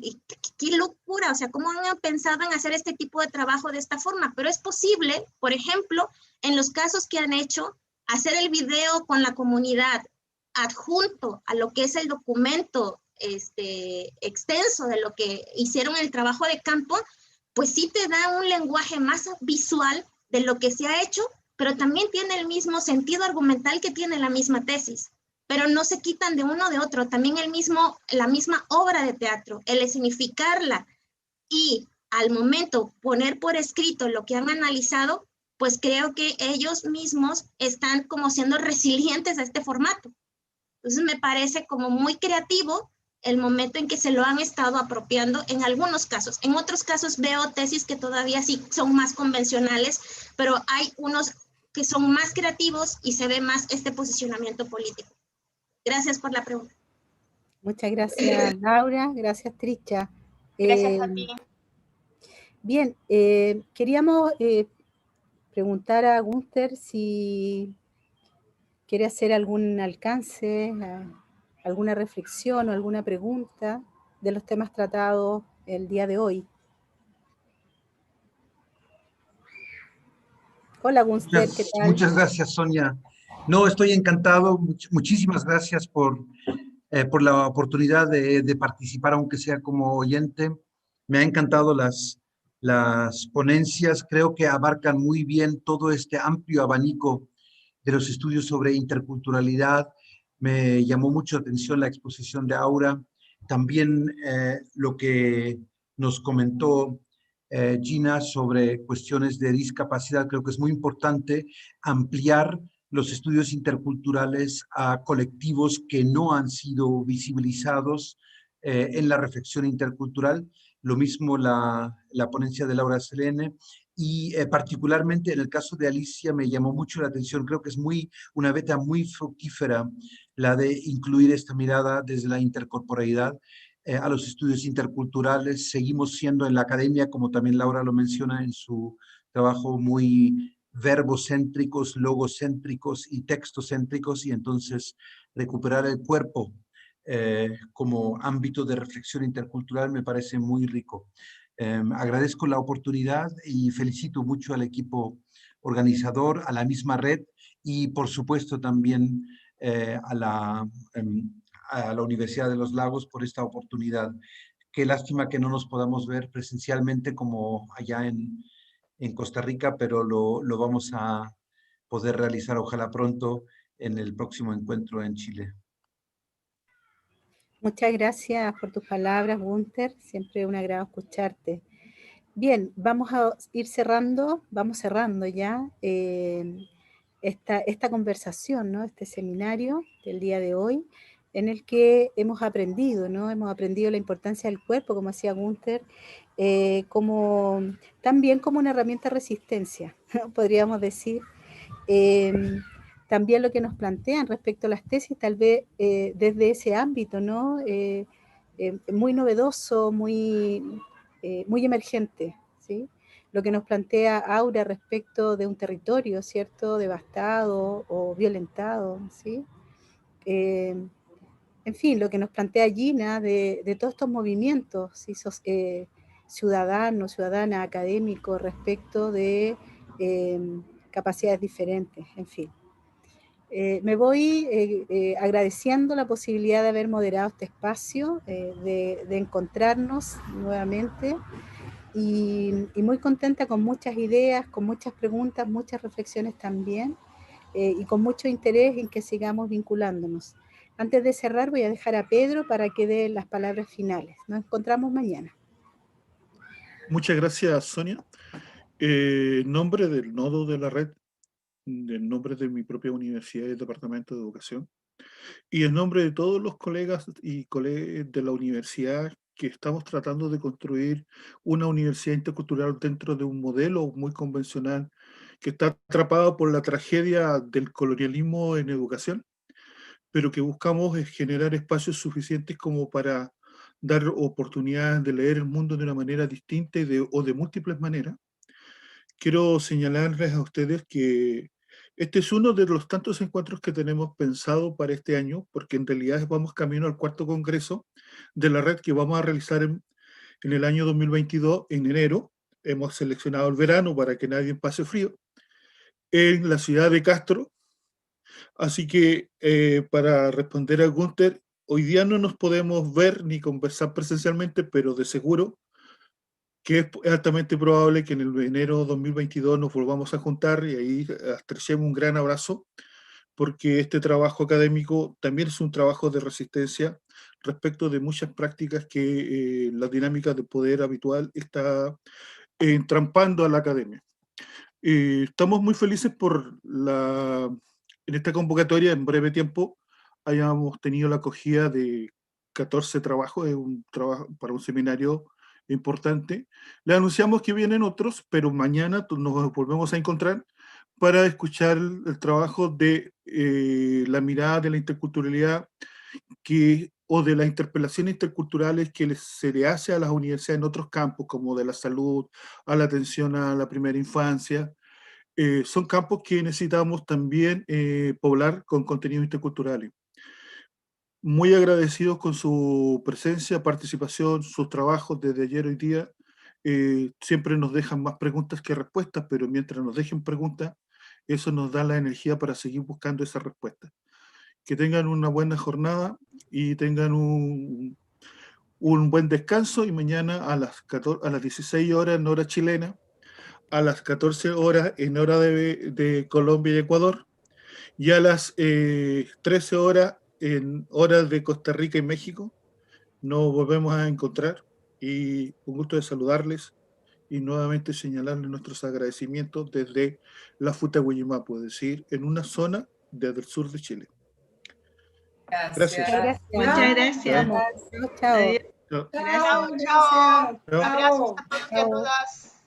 F: qué locura, o sea, ¿cómo han pensado en hacer este tipo de trabajo de esta forma? Pero es posible, por ejemplo, en los casos que han hecho, hacer el video con la comunidad adjunto a lo que es el documento extenso de lo que hicieron el trabajo de campo, pues sí te da un lenguaje más visual de lo que se ha hecho, pero también tiene el mismo sentido argumental que tiene la misma tesis. Pero no se quitan de uno o de otro, también la misma obra de teatro, el significarla y al momento poner por escrito lo que han analizado, pues creo que ellos mismos están como siendo resilientes a este formato. Entonces me parece como muy creativo el momento en que se lo han estado apropiando en algunos casos. En otros casos veo tesis que todavía sí son más convencionales, pero hay unos que son más creativos y se ve más este posicionamiento político. Gracias por la pregunta.
A: Muchas gracias, Laura. Gracias, Trisha.
L: Gracias a ti.
A: Bien, queríamos preguntar a Gunther si quiere hacer algún alcance, alguna reflexión o alguna pregunta de los temas tratados el día de hoy. Hola, Gunther, ¿qué tal?
M: Muchas gracias, Sonia. No, estoy encantado. Muchísimas gracias por la oportunidad de participar, aunque sea como oyente. Me ha encantado las ponencias. Creo que abarcan muy bien todo este amplio abanico de los estudios sobre interculturalidad. Me llamó mucho la atención la exposición de Aura. También lo que nos comentó Gina sobre cuestiones de discapacidad. Creo que es muy importante ampliar los estudios interculturales a colectivos que no han sido visibilizados en la reflexión intercultural. Lo mismo la ponencia de Laura Selene. Y particularmente en el caso de Alicia me llamó mucho la atención. Creo que es una beta muy fructífera la de incluir esta mirada desde la intercorporeidad a los estudios interculturales. Seguimos siendo en la academia, como también Laura lo menciona en su trabajo, muy verbocéntricos, logocéntricos y textocéntricos, y entonces recuperar el cuerpo como ámbito de reflexión intercultural me parece muy rico. Agradezco la oportunidad y felicito mucho al equipo organizador, a la misma red y por supuesto también a la Universidad de los Lagos por esta oportunidad. Qué lástima que no nos podamos ver presencialmente como allá en Costa Rica, pero lo vamos a poder realizar ojalá pronto en el próximo encuentro en Chile.
A: Muchas gracias por tus palabras, Gunther. Siempre un agrado escucharte. Bien, vamos a ir cerrando, vamos cerrando ya esta conversación, ¿no? Este seminario del día de hoy, en el que hemos aprendido, ¿no? Hemos aprendido la importancia del cuerpo, como decía Gunther, también como una herramienta de resistencia, ¿no? Podríamos decir. También lo que nos plantean respecto a las tesis, tal vez desde ese ámbito, ¿no? Muy novedoso, muy emergente, ¿sí? Lo que nos plantea Aura respecto de un territorio, ¿cierto?, devastado o violentado, ¿sí? En fin, lo que nos plantea Gina de todos estos movimientos, ¿sí? Ciudadanos, ciudadanas, académicos, respecto de capacidades diferentes, en fin. Me voy agradeciendo la posibilidad de haber moderado este espacio, de encontrarnos nuevamente y muy contenta con muchas ideas, con muchas preguntas, muchas reflexiones también y con mucho interés en que sigamos vinculándonos. Antes de cerrar voy a dejar a Pedro para que dé las palabras finales. Nos encontramos mañana.
J: Muchas gracias, Sonia. En nombre del nodo de la red, en nombre de mi propia universidad y el Departamento de Educación, y en nombre de todos los colegas y colegas de la universidad que estamos tratando de construir una universidad intercultural dentro de un modelo muy convencional que está atrapado por la tragedia del colonialismo en educación, pero que buscamos es generar espacios suficientes como para dar oportunidades de leer el mundo de una manera distinta o de múltiples maneras. Quiero señalarles a ustedes que este es uno de los tantos encuentros que tenemos pensado para este año, porque en realidad vamos camino al 4º congreso de la red que vamos a realizar en el año 2022, en enero. Hemos seleccionado el verano para que nadie pase frío, en la ciudad de Castro. Así que para responder a Gunther, hoy día no nos podemos ver ni conversar presencialmente, pero de seguro que es altamente probable que en el enero 2022 nos volvamos a juntar y ahí estrechemos un gran abrazo, porque este trabajo académico también es un trabajo de resistencia respecto de muchas prácticas que la dinámica de poder habitual está entrampando a la academia. Estamos muy felices por en esta convocatoria, en breve tiempo, hayamos tenido la acogida de 14 trabajos, es un trabajo para un seminario importante. Le anunciamos que vienen otros, pero mañana nos volvemos a encontrar para escuchar el trabajo de la mirada de la interculturalidad o de las interpelaciones interculturales que se le hace a las universidades en otros campos, como de la salud, a la atención a la primera infancia. Son campos que necesitamos también poblar con contenidos interculturales. Muy agradecidos con su presencia, participación, sus trabajos desde ayer hoy día. Siempre nos dejan más preguntas que respuestas, pero mientras nos dejen preguntas, eso nos da la energía para seguir buscando esas respuestas. Que tengan una buena jornada y tengan un buen descanso, y mañana a las 16 horas en hora chilena, a las 14 horas en hora de Colombia y Ecuador, Y a las 13 horas, en horas de Costa Rica y México, nos volvemos a encontrar y un gusto de saludarles y nuevamente señalarles nuestros agradecimientos desde la Futahüyïmapu, es decir, en una zona desde el sur de Chile. Gracias.
G: Muchas gracias.
A: Chao.
G: Adiós.
J: Chao.
G: Gracias.
L: Chao.
B: Chao.
L: Gracias a todos y a todas.